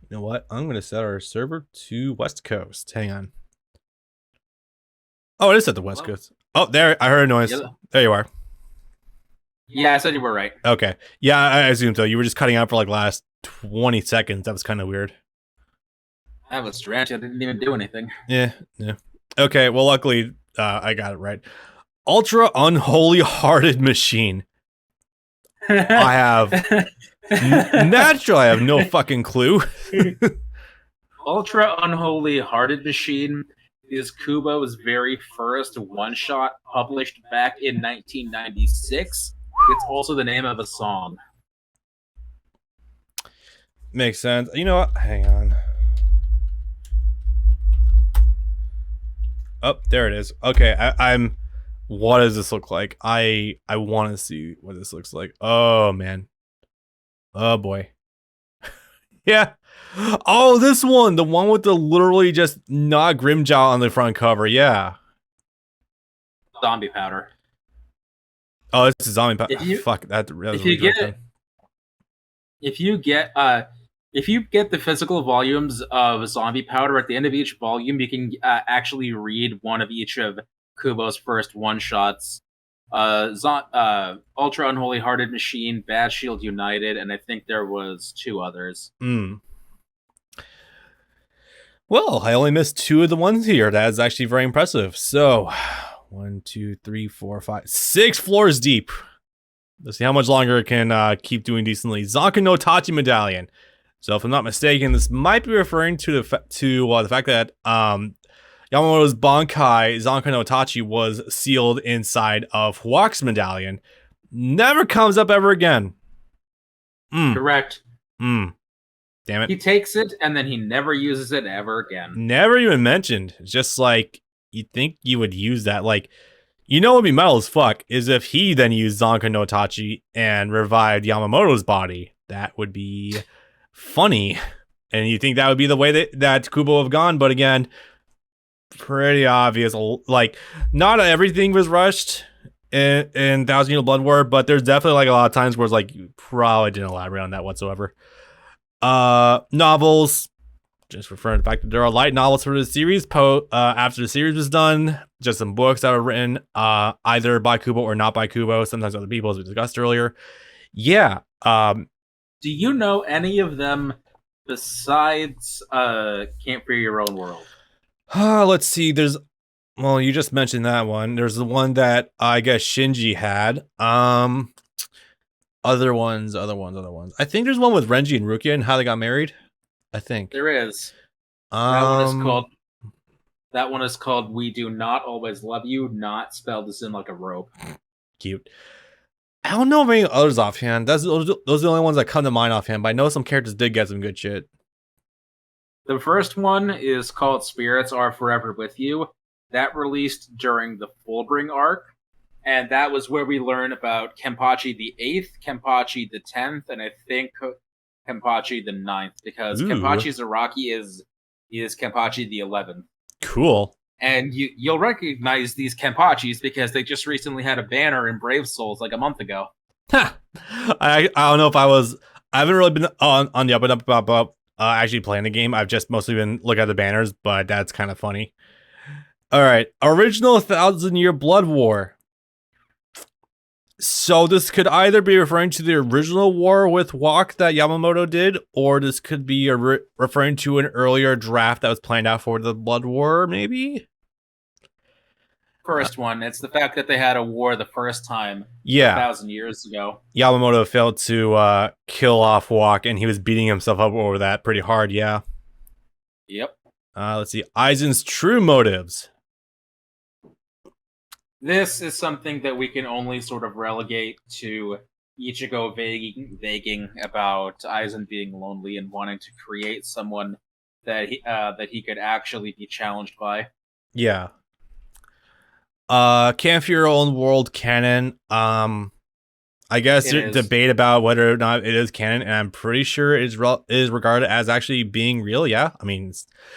You know what? I'm gonna set our server to West Coast. Hang on. Oh, it is at the West Coast. Oh, there! I heard a noise. Yeah. There you are. Yeah, I said you were right. Okay. Yeah, I assumed so. You were just cutting out for like last 20 seconds. That was kind of weird. That was strange. I didn't even do anything. Yeah. Okay. Well, luckily, I got it right. Ultra Unholy Hearted Machine. I have naturally, I have no fucking clue. Ultra Unholy Hearted Machine is Kubo's very first one-shot published back in 1996. It's also the name of a song. Makes sense. You know what? Hang on. Oh, there it is. Okay, I'm. What does this look like? I want to see what this looks like. Oh man. Oh boy. Yeah. Oh, this one, the one with the literally just not Grimjaw on the front cover. Yeah. Zombie powder. Oh, this is zombie powder. Fuck that. If you get the physical volumes of zombie powder at the end of each volume, you can actually read one of each of Kubo's first one-shots. Ultra Unholy Hearted Machine, Bad Shield United, and I think there was 2 others. Well, I only missed 2 of the ones here. That is actually very impressive. So, 1, 2, 3, 4, 5, 6 floors deep. Let's see how much longer it can keep doing decently. Zanka no Tachi medallion. So, if I'm not mistaken, this might be referring to the fact that Yamamoto's Bankai Zanka no Tachi was sealed inside of Hawk's medallion. Never comes up ever again. Correct. Damn it. He takes it, and then he never uses it ever again. Never even mentioned. Just like, you'd think you would use that. Like, you know what would be metal as fuck is if he then used Zanka no Tachi and revived Yamamoto's body. That would be funny. And you think that would be the way that Kubo would have gone. But again, pretty obvious. Like, not everything was rushed in Thousand Year Blood War, but there's definitely like a lot of times where it's like, you probably didn't elaborate on that whatsoever. Novels, just referring to the fact that there are light novels for the series after the series was done, just some books that were written either by Kubo or not by Kubo, sometimes other people, as we discussed earlier. Yeah. Do you know any of them besides Can't Fear Your Own World? Let's see. Well, you just mentioned that one. There's the one that I guess Shinji had. Other ones. I think there's one with Renji and Rukia and how they got married. I think there is. That one is called "We Do Not Always Love You," not spelled as in like a rope. Cute. I don't know of any others offhand. Those are the only ones that come to mind offhand. But I know some characters did get some good shit. The first one is called "Spirits Are Forever With You." That released during the Fullbring arc. And that was where we learn about Kenpachi the 8th, Kenpachi the 10th, and I think Kenpachi the 9th, because Kenpachi Zaraki is Kenpachi the 11th. Cool. And you'll recognize these Kenpachis because they just recently had a banner in Brave Souls like a month ago. I don't know if I haven't really been on the up and up about actually playing the game. I've just mostly been looking at the banners, but that's kind of funny. All right. Original 1,000 Year Blood War. So this could either be referring to the original war with Walk that Yamamoto did, or this could be referring to an earlier draft that was planned out for the Blood War, maybe? First one. It's the fact that they had a war the first time 1,000 years ago. Yamamoto failed to kill off Walk, and he was beating himself up over that pretty hard, yeah. Yep. Let's see. Aizen's true motives. This is something that we can only sort of relegate to Ichigo vaguing about Aizen being lonely and wanting to create someone that he could actually be challenged by. Yeah. Can't Fear Your Own World canon. I guess there's debate about whether or not it is canon, and I'm pretty sure it is regarded as actually being real. Yeah, I mean,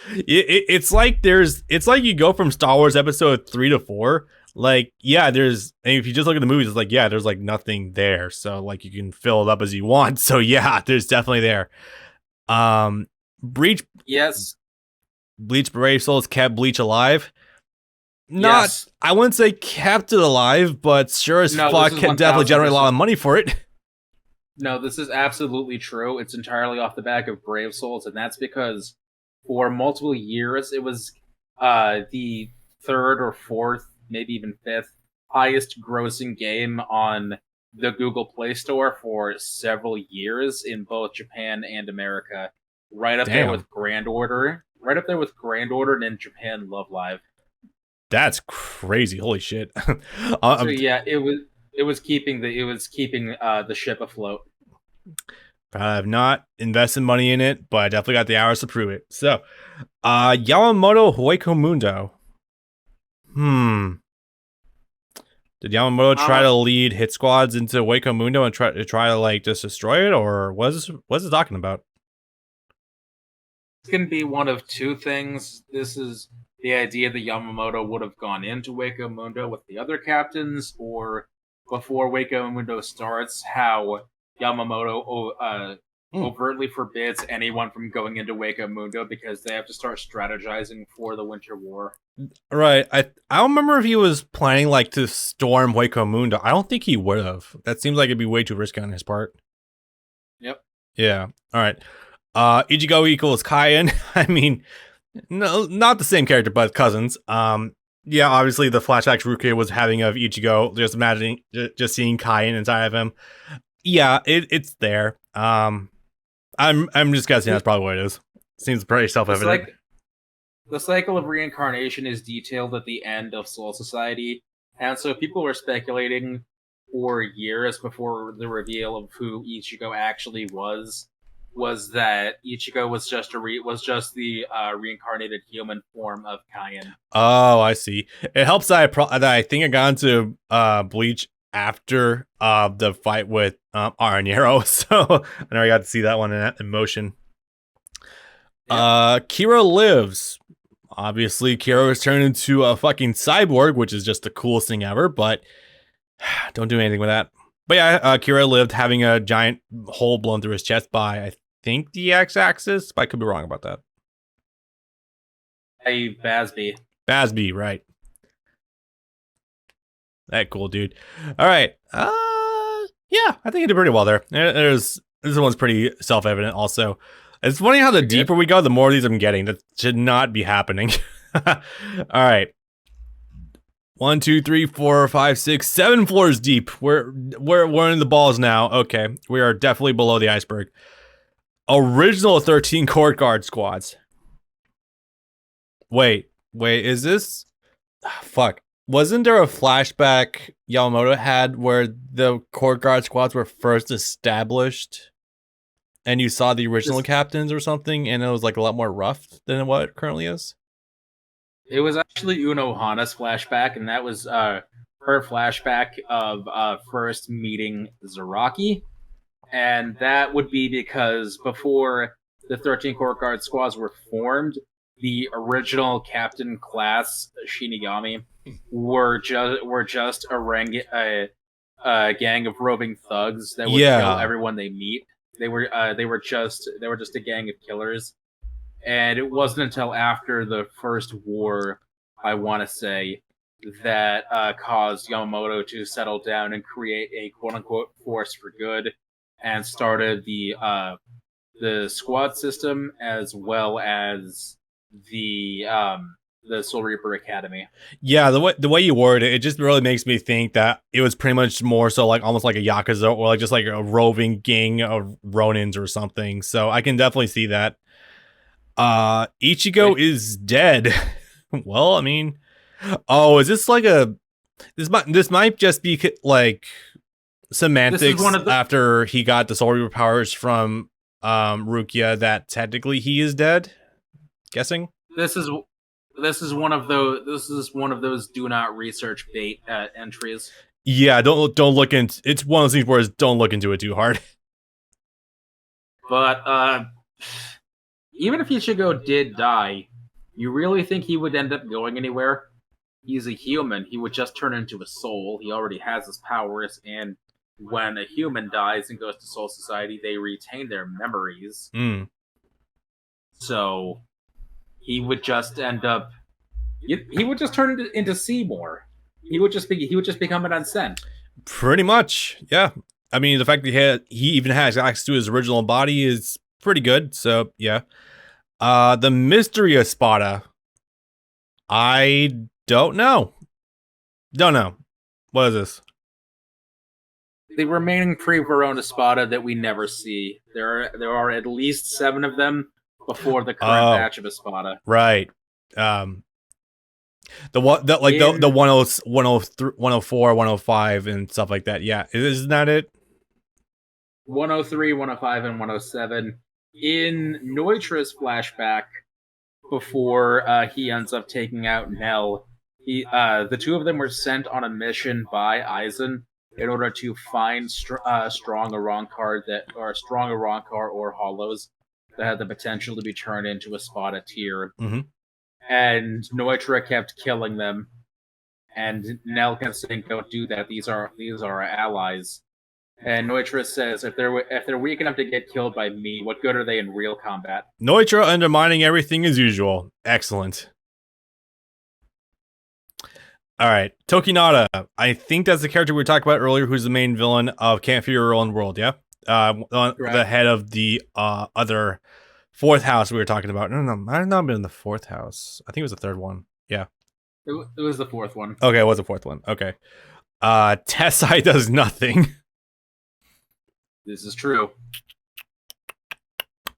it's like you go from Star Wars Episode 3 to 4. Like, yeah, there's, and if you just look at the movies, it's like, yeah, there's like nothing there. So like you can fill it up as you want. So yeah, there's definitely there. Um, Breach, Yes, Bleach Brave Souls kept Bleach alive. Not, yes. I wouldn't say kept it alive, but sure as No, this fuck is can one definitely thousand generate a lot of percent. money for it. No, this is absolutely true. It's entirely off the back of Brave Souls, and that's because for multiple years it was the third or fourth, maybe even fifth highest grossing game on the Google Play Store for several years in both Japan and America. Right up there Damn, with Grand Order. Right up there with Grand Order and in Japan Love Live. that's crazy. Holy shit. So I'm yeah, it was keeping the ship afloat. I have not invested money in it, but I definitely got the hours to prove it. So, Yamamoto Hueco. Hmm. Did Yamamoto try Uh, to lead hit squads into Hueco Mundo and try to like just destroy it, or what's it talking about? It's going to be one of two things. This is the idea that Yamamoto would have gone into Waco Mundo with the other captains, or before Waco Mundo starts, how Yamamoto Hmm. overtly forbids anyone from going into Waco Mundo because they have to start strategizing for the Winter War. Right. I don't remember if he was planning like to storm Hueco Mundo. I don't think he would have. That seems like it'd be way too risky on his part. Yep. Yeah. All right. Ichigo equals Kaien. I mean, no, not the same character, but cousins. Yeah, obviously the flashbacks Rukia was having of Ichigo, just imagining, just seeing Kaien inside of him. Yeah, it's there. I'm just guessing that's probably what it is. Seems pretty It's self-evident. like the cycle of reincarnation is detailed at the end of Soul Society, and so people were speculating for years before the reveal of who Ichigo actually was that Ichigo was just the reincarnated human form of Kaien. Oh, I see. It helps that that I think I got into Bleach after the fight with Aranero, so I never got to see that one in motion. Yep. Kira lives. Obviously, Kira was turned into a fucking cyborg, which is just the coolest thing ever, but don't do anything with that. But yeah, Kira lived having a giant hole blown through his chest by, I think, the X-axis, but I could be wrong about that. Hey, Basby. Basby, right. That cool, dude. All right. Yeah, I think he did pretty well there. This one's pretty self-evident also. It's funny how the You're good. deeper we go, the more of these I'm getting. That should not be happening. All right. 1, 2, 3, 4, 5, 6, 7 floors deep. We're in the balls now. Okay. We are definitely below the iceberg. Original 13 court guard squads. Wait, is this fuck. Wasn't there a flashback Yamamoto had where the court guard squads were first established and you saw the original This captains or something and it was like a lot more rough than what it currently is? It was actually Uno Hana's flashback, and that was her flashback of first meeting Zaraki. And that would be because before the 13 Court Guard squads were formed, the original captain class Shinigami were just a gang of roving thugs that would kill Yeah. everyone they meet. They were just a gang of killers, and it wasn't until after the first war, I want to say, that caused Yamamoto to settle down and create a quote unquote force for good, and started the squad system as well as the Soul Reaper Academy. Yeah, the way you word it, it just really makes me think that it was pretty much more so like almost like a Yakuza or like just like a roving gang of Ronins or something. So I can definitely see that. Ichigo is dead. Well, I mean, oh, is this like a this might just be like This is semantics one of the after he got the soul reaper powers from Rukia that technically he is dead. Guessing. this is this is one of those do not research bait entries. Yeah, don't look into. It's one of those things where it's don't look into it too hard. But even if Ichigo did die, you really think he would end up going anywhere? he's a human, he would just turn into a soul. He already has his powers, and when a human dies and goes to Soul Society, they retain their memories. Mm. So he would just end up. He would just turn into Seymour. He would just become an unsent. Pretty much, yeah. I mean, the fact that he even has access to his original body is pretty good. So yeah. The mystery Espada. I don't know. Don't know. What is this? The remaining pre-Verona Espada that we never see. There are at least 7 of them before the current batch of Espada. Right. The one that like the 104, 105 and stuff like that. Yeah. Isn't that it? 103, 105, and 107. In Neutra's flashback, before he ends up taking out Nell, the 2 of them were sent on a mission by Aizen in order to find strong Arankar or hollows that had the potential to be turned into a Espada tier. Mm-hmm. And Neutra kept killing them, and Nell kept saying, "Don't do that. These are our allies." And Neutra says, if they're weak enough to get killed by me, what good are they in real combat? Neutra undermining everything as usual. Excellent. All right, Tokinata. I think that's the character we were talking about earlier, who's the main villain of Camp Fear Own World. Yeah, the head of the other 4th house we were talking about. No, I have not been in the 4th house. I think it was the 3rd one. Yeah, it was the 4th one. Okay, it was the 4th one. Okay, Tessai does nothing. This is true. Do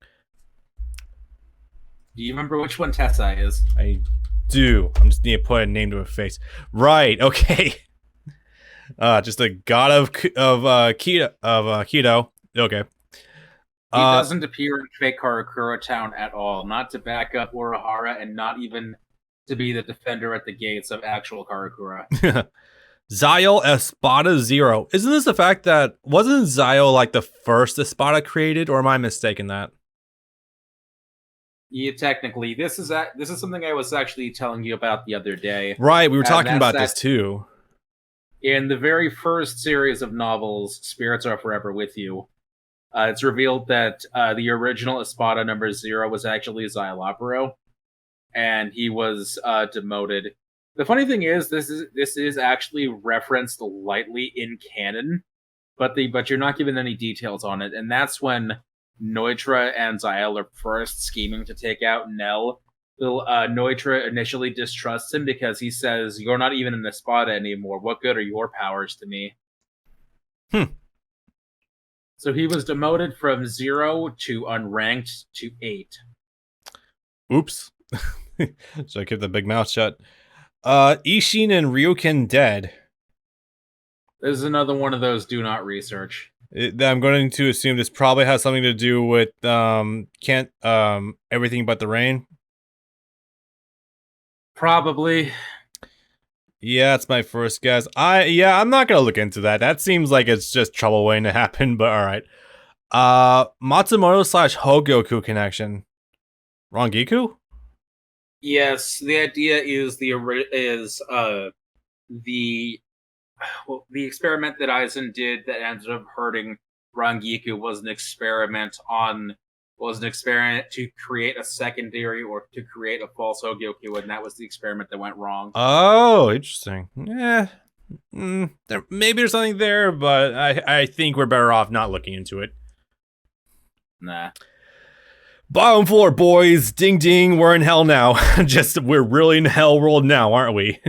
you remember which one Tessai is? I do. I'm just need to put a name to a face. Right. Okay. Just a god of Keto. Okay. He doesn't appear in fake Karakura Town at all. Not to back up Urahara, and not even to be the defender at the gates of actual Karakura. Zyle Espada Zero. Isn't this the fact that wasn't Zyle like the first Espada created, or am I mistaken that? Yeah, technically, this is something I was actually telling you about the other day. Right, we were talking about this too. In the very first series of novels, Spirits Are Forever With You, it's revealed that the original Espada number 0 was actually Xylopero, and he was demoted. The funny thing is, this is actually referenced lightly in canon, but you're not given any details on it, and that's when Neutra and Zyle are first scheming to take out Nell. Neutra initially distrusts him because he says, "You're not even an Espada anymore. What good are your powers to me?" So he was demoted from 0 to unranked to 8. Oops. So I kept the big mouth shut. Ishin and Ryuken dead. This is another one of those do not research. I'm going to assume this probably has something to do with everything but the rain. Probably. Yeah, that's my first guess. I'm not gonna look into that. That seems like it's just trouble waiting to happen, but alright. Matsumoto / Hogyoku connection. Rangiku? Yes, the idea is the experiment that Aizen did that ended up hurting Rangiku was an experiment to create a secondary or to create a false Hogyoku, and that was the experiment that went wrong. Oh, interesting. Yeah. Maybe there's something there, but I think we're better off not looking into it. Nah. Bottom floor, boys. Ding ding, we're in hell now. We're really in hell world now, aren't we?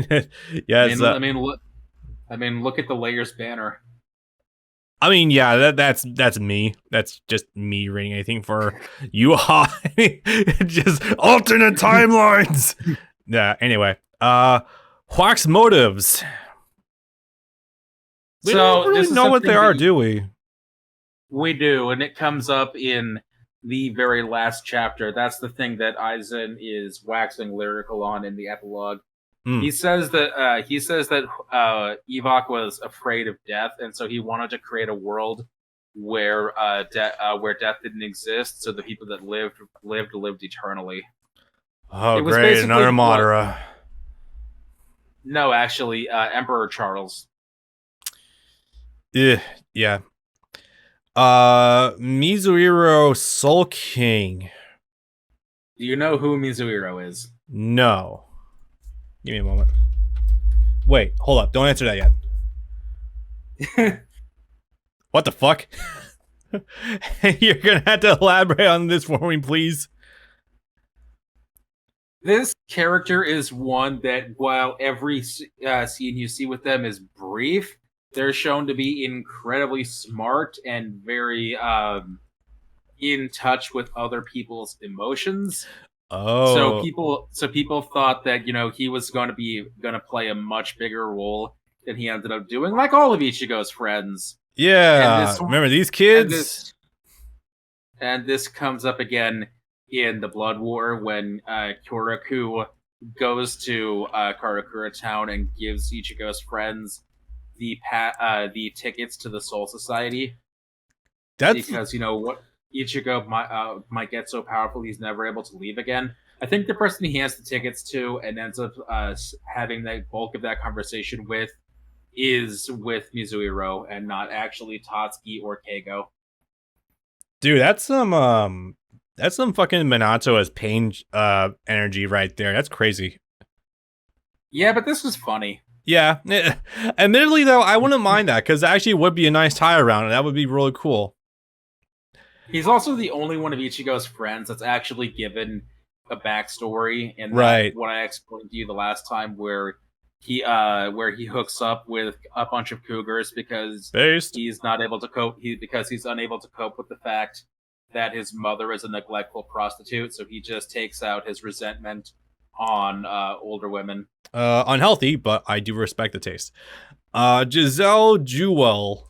Yes. I mean, look at the Layers banner. I mean, yeah, that's me. That's just me reading anything for you. Just alternate timelines. Yeah. Anyway, Hawk's motives. We don't really know what they are, do we? We do, and it comes up in the very last chapter. That's the thing that Aizen is waxing lyrical on in the epilogue. He says that Evok was afraid of death, and so he wanted to create a world where death didn't exist, so the people that lived eternally. Oh, great! Another Madara. No, actually, Emperor Charles. Ugh, yeah. Mizuhiro Soul King. Do you know who Mizuhiro is? No. Give me a moment. Wait, hold up. Don't answer that yet. What the fuck? You're gonna have to elaborate on this for me, please. This character is one that, while every scene you see with them is brief, they're shown to be incredibly smart and very in touch with other people's emotions. Oh, So people thought that he was going to play a much bigger role than he ended up doing, like all of Ichigo's friends. And yeah. this Remember these and kids? this and this comes up again in the Blood War when Kyoraku goes to Karakura Town and gives Ichigo's friends the tickets to the Soul Society, That's because what, Ichigo might get so powerful he's never able to leave again. I think the person he hands the tickets to and ends up having the bulk of that conversation with is with Mizuhiro and not actually Tatsuki or Keigo. dude. That's some fucking Minato as pain energy right there. That's crazy. Yeah, but this was funny. Yeah. Admittedly, though, I wouldn't mind that because actually would be a nice tie around, and that would be really cool. He's also the only one of Ichigo's friends that's actually given a backstory, and Right. what I explained to you the last time, where he hooks up with a bunch of cougars because Based. he's not able to cope. Because he's unable to cope with the fact that his mother is a neglectful prostitute, so he just takes out his resentment on older women. Unhealthy, but I do respect the taste. Giselle Jewell.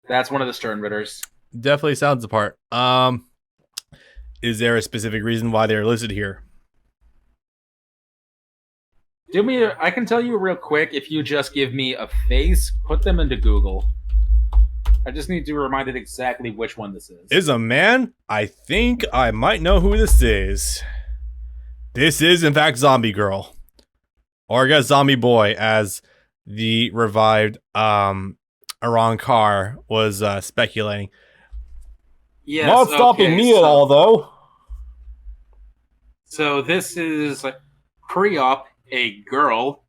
That's one of the Sternritters. Definitely sounds the part. Is there a specific reason why they're listed here? I can tell you real quick if you just give me a face, put them into Google. I just need to be reminded exactly which one this is. Is a man? I think I might know who this is. This is, in fact, Zombie Girl. Or I guess Zombie Boy, as the revived Aron Carr was speculating. Yes, Not stopping me at all, though. So this is pre-op, a girl.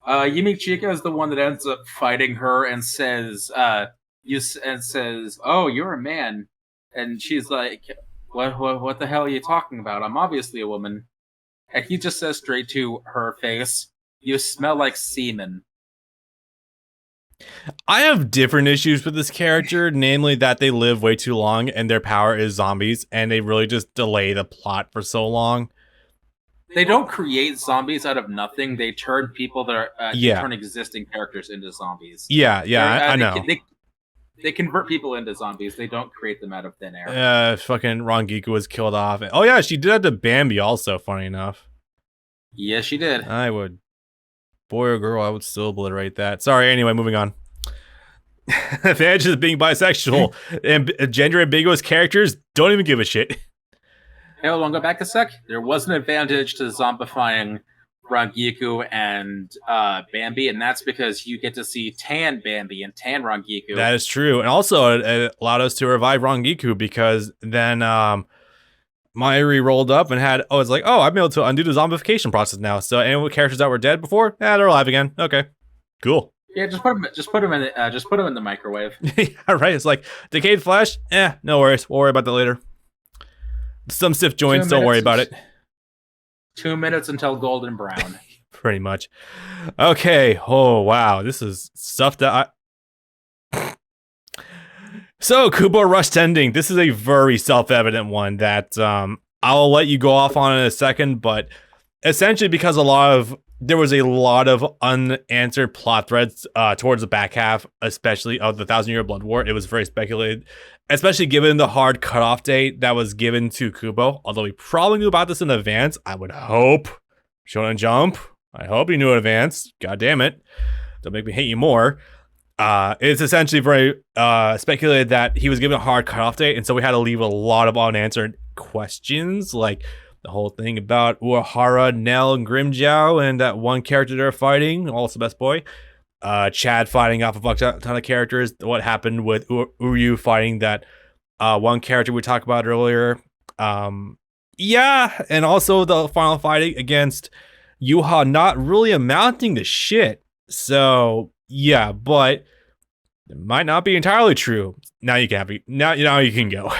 Yumi Chika is the one that ends up fighting her and says, "Oh, you're a man," and she's like, "What the hell are you talking about? I'm obviously a woman." And he just says straight to her face, "You smell like semen." I have different issues with this character, namely that they live way too long and their power is zombies, and they really just delay the plot for so long. They don't create zombies out of nothing. They turn people that are turn existing characters into zombies. Yeah, I know. They convert people into zombies. They don't create them out of thin air. Fucking Rangiku was killed off. Oh yeah, she did that to Bambi also, funny enough. Yes, she did. I would. Boy or girl, I would still obliterate that. Sorry, anyway, moving on. Advantages of being bisexual and gender ambiguous characters don't even give a shit. Hey, hold on, go back a sec. There was an advantage to zombifying Rangiku and Bambi, and that's because you get to see tan Bambi and tan Rangiku. That is true. And also, it allowed us to revive Rangiku because then Mayuri rolled up and had, it's like, I'm able to undo the zombification process now. So any characters that were dead before, they're alive again. Okay, cool. Yeah, just put them in the microwave. Yeah, right. It's like decayed flesh. No worries. We'll worry about that later. Some stiff joints. Don't worry about it. 2 minutes until golden brown. Pretty much. Okay. Oh wow, this is stuff that So Kubo Rush ending. This is a very self-evident one that I'll let you go off on in a second, but essentially because there was a lot of unanswered plot threads towards the back half, especially of the 1,000-Year Blood War. It was very speculated, especially given the hard cutoff date that was given to Kubo. Although we probably knew about this in advance, I would hope. Shonen Jump, I hope you knew in advance. God damn it. Don't make me hate you more. It's essentially very speculated that he was given a hard cutoff date, and so we had to leave a lot of unanswered questions, like The whole thing about Uehara, Nell, and Grimjow, and that one character they're fighting, also best boy. Chad fighting off a fuck ton of characters. What happened with Uryu fighting that one character we talked about earlier. Yeah, and also the final fighting against Yuha not really amounting to shit. So yeah, but it might not be entirely true. Now you can be now you can go.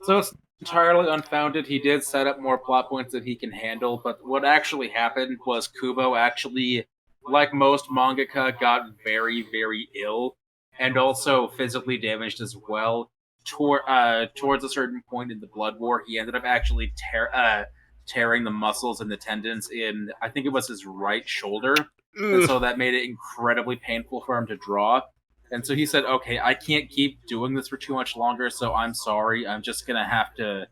So it's entirely unfounded. He did set up more plot points that he can handle, but what actually happened was Kubo actually, like most mangaka, got very, very ill and also physically damaged as well. Towards a certain point in the Blood War, he ended up actually tearing the muscles and the tendons in, I think it was his right shoulder, and so that made it incredibly painful for him to draw. And so he said, okay, I can't keep doing this for too much longer, so I'm sorry. I'm just going to have to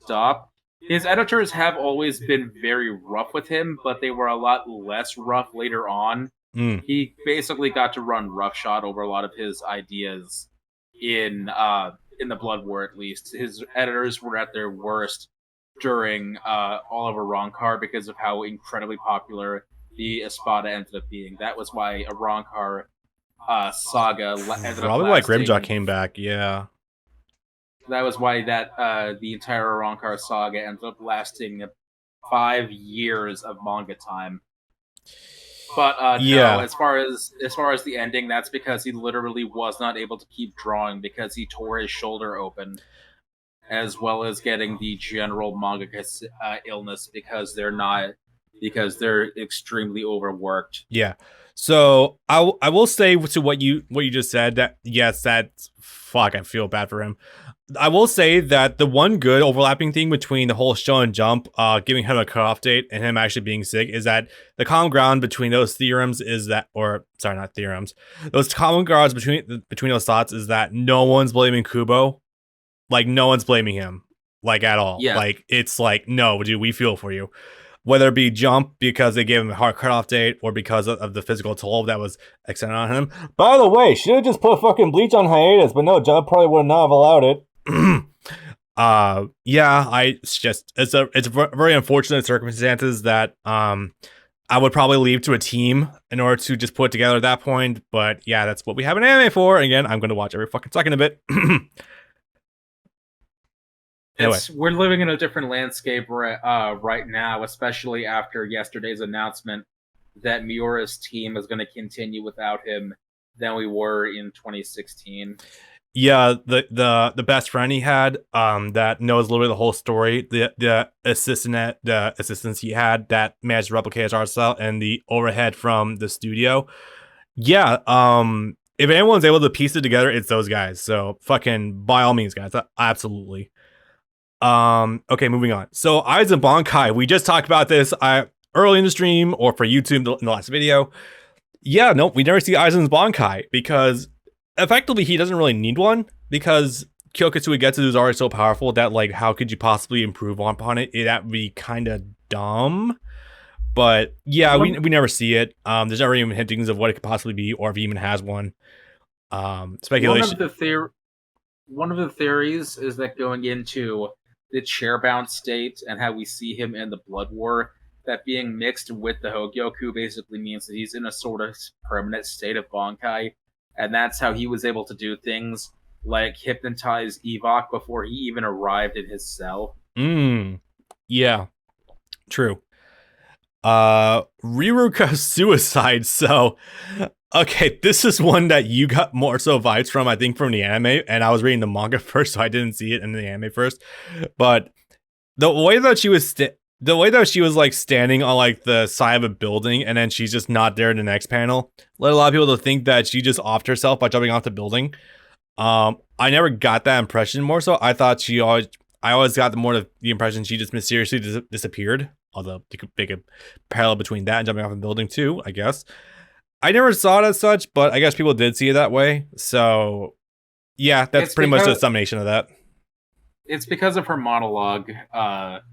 stop. His editors have always been very rough with him, but they were a lot less rough later on. He basically got to run roughshod over a lot of his ideas in the Blood War, at least. His editors were at their worst during Oliver Ronkar because of how incredibly popular the Espada ended up being. That was why a Ronkar saga ended up Probably lasting. like Grimjaw came back, yeah. That was why that the entire Ronkar saga ended up lasting 5 years of manga time. But no, as far as the ending, that's because he literally was not able to keep drawing because he tore his shoulder open, as well as getting the general mangaka illness because they're extremely overworked. Yeah. So I will say to what you just said that yes, that's fuck. I feel bad for him. I will say that the one good overlapping thing between the whole show and Jump, giving him a cutoff date and him actually being sick, is that the common ground between those theorems is that, or sorry, not theorems, those common grounds between those thoughts is that no one's blaming Kubo, like no one's blaming him, like at all. Yeah. Like it's like no, dude, we feel for you. Whether it be Jump because they gave him a hard cutoff date or because of the physical toll that was extended on him. By the way, should have just put fucking Bleach on hiatus, but no, Jump probably would not have allowed it. Yeah, it's very unfortunate circumstances that I would probably leave to a team in order to just put it together at that point. But yeah, that's what we have an anime for. And again, I'm going to watch every fucking second of it. Anyway. We're living in a different landscape right now, especially after yesterday's announcement that Miura's team is going to continue without him than we were in 2016. Yeah, the best friend he had, that knows literally the whole story, the assistants he had that managed to replicate his art style, and the overhead from the studio. Yeah, if anyone's able to piece it together, it's those guys. So fucking by all means, guys, absolutely. Okay, moving on. So Aizen Bankai, we just talked about this early in the stream or for YouTube in the last video. Yeah, nope, we never see Aizen's Bankai because effectively he doesn't really need one because Kyokatsu Uegetsu is already so powerful that like how could you possibly improve upon it? That would be kind of dumb. But yeah, we never see it. There's never even hintings of what it could possibly be or if he even has one. Speculation. One of the theories is that going into the chairbound state and how we see him in the Blood War, that being mixed with the Hogyoku basically means that he's in a sort of permanent state of Bankai, and that's how he was able to do things like hypnotize Evok before he even arrived in his cell. Yeah. True. Riruka's suicide. So, okay, this is one that you got more so vibes from, I think, from the anime, and I was reading the manga first, so I didn't see it in the anime first. But the way that she was like standing on like the side of a building, and then she's just not there in the next panel, led a lot of people to think that she just offed herself by jumping off the building. I never got that impression. More so, I thought I always got the impression she just mysteriously disappeared. Although you could make a parallel between that and jumping off a building too, I guess. I never saw it as such, but I guess people did see it that way. So, yeah, that's pretty much the summation of that. It's because of her monologue.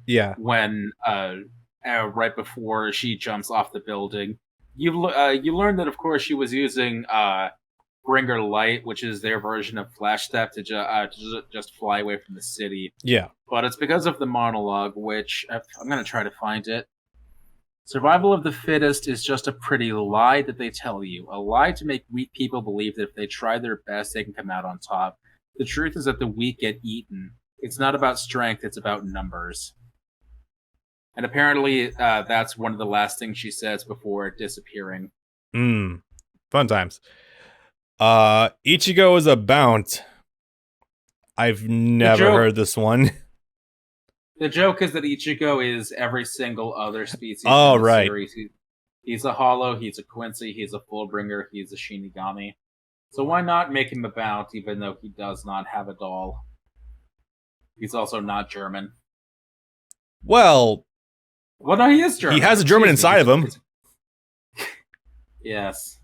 Yeah. When right before she jumps off the building, you learn that of course she was using Bringer Light, which is their version of Flash Step to just fly away from the city. Yeah. But it's because of the monologue, which I'm going to try to find it. Survival of the fittest is just a pretty lie that they tell you. A lie to make weak people believe that if they try their best, they can come out on top. The truth is that the weak get eaten. It's not about strength, it's about numbers. And apparently, that's one of the last things she says before disappearing. Fun times. Ichigo is a Bount. I've never heard this one. The joke is that Ichigo is every single other species. Oh, in the right. Series. He's a Hollow, he's a Quincy, he's a Fullbringer, he's a Shinigami. So why not make him a Bount, even though he does not have a doll? He's also not German. Well, no, he is German. He has a German inside of him. Yes.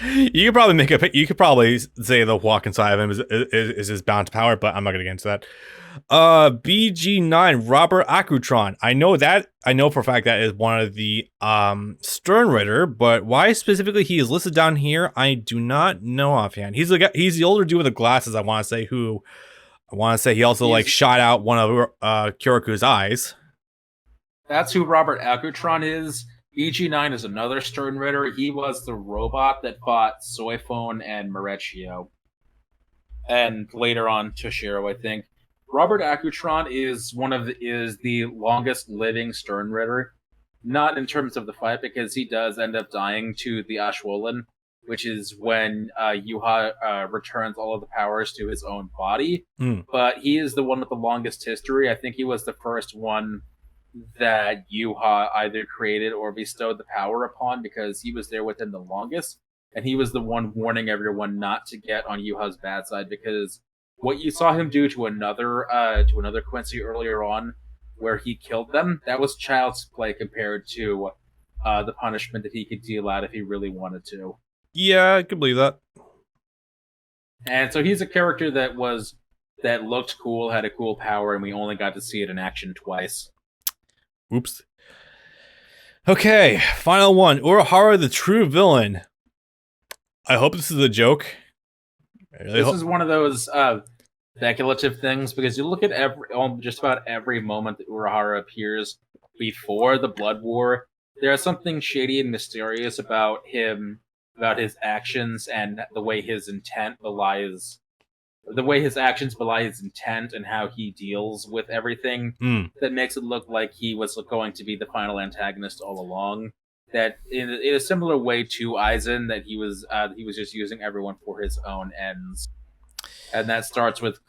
You could probably say the walk inside of him is his Bount power, but I'm not gonna get into that. BG9 Robert Akutron. I know for a fact that is one of the Stern Ritter, but why specifically he is listed down here, I do not know offhand. He's the older dude with the glasses. I want to say he also like shot out one of Kyoraku's eyes. That's who Robert Akutron is. BG9 is another Stern Ritter. He was the robot that fought Soifone and Marechio. And later on, Toshiro, I think. Robert Akutron is the longest living Stern Ritter. Not in terms of the fight, because he does end up dying to the Ashwollen, which is when Yuha returns all of the powers to his own body. But he is the one with the longest history. I think he was the first one that Yuha either created or bestowed the power upon, because he was there with him the longest, and he was the one warning everyone not to get on Yuha's bad side, because what you saw him do to another Quincy earlier on, where he killed them, that was child's play compared to the punishment that he could deal out if he really wanted to. Yeah, I can believe that. And so he's a character that looked cool, had a cool power, and we only got to see it in action twice. Oops. Okay, final one. Urahara, the true villain. I hope this is a joke. This is one of those speculative things, because you look at just about every moment that Urahara appears before the Blood War, there's something shady and mysterious about him, about his actions, and the way his actions belie his intent, and how he deals with everything that makes it look like he was going to be the final antagonist all along. That in a similar way to Aizen, that he was just using everyone for his own ends, and that starts with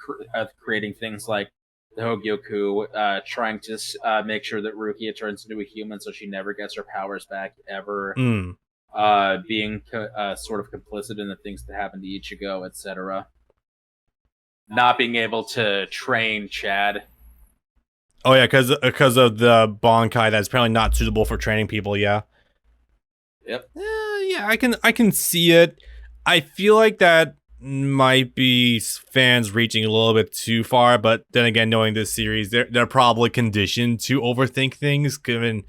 creating things like the Hogyoku, trying to make sure that Rukia turns into a human so she never gets her powers back ever, being sort of complicit in the things that happen to Ichigo, etc. Not being able to train Chad. Oh yeah, because of the Bonkai that's apparently not suitable for training people. Yeah. Yep. Yeah, I can see it. I feel like that might be fans reaching a little bit too far, but then again, knowing this series, they're probably conditioned to overthink things, given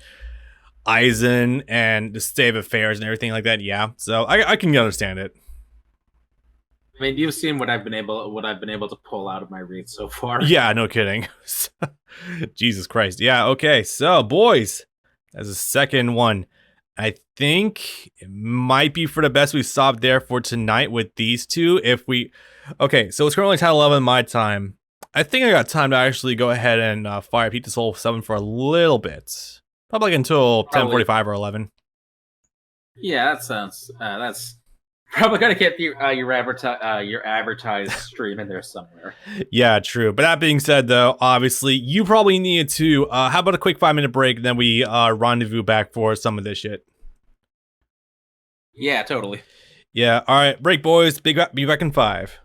Aizen and the state of affairs and everything like that. Yeah, so I can understand it. I mean, you've seen what I've been able to pull out of my reads so far. Yeah, no kidding. Jesus Christ. Yeah, okay. So, boys, that's the second one. I think it might be for the best we stop there for tonight with these two. Okay, so it's currently 10:11 my time. I think I got time to actually go ahead and fire Pete this whole 7 for a little bit. Probably until 10:45 or 11. Yeah, that sounds. That's probably gonna get your advertised stream in there somewhere. Yeah, true. But that being said, though, obviously you probably needed to. How about a quick 5-minute break, and then we rendezvous back for some of this shit. Yeah, totally. Yeah. All right, break, boys. Be back in 5.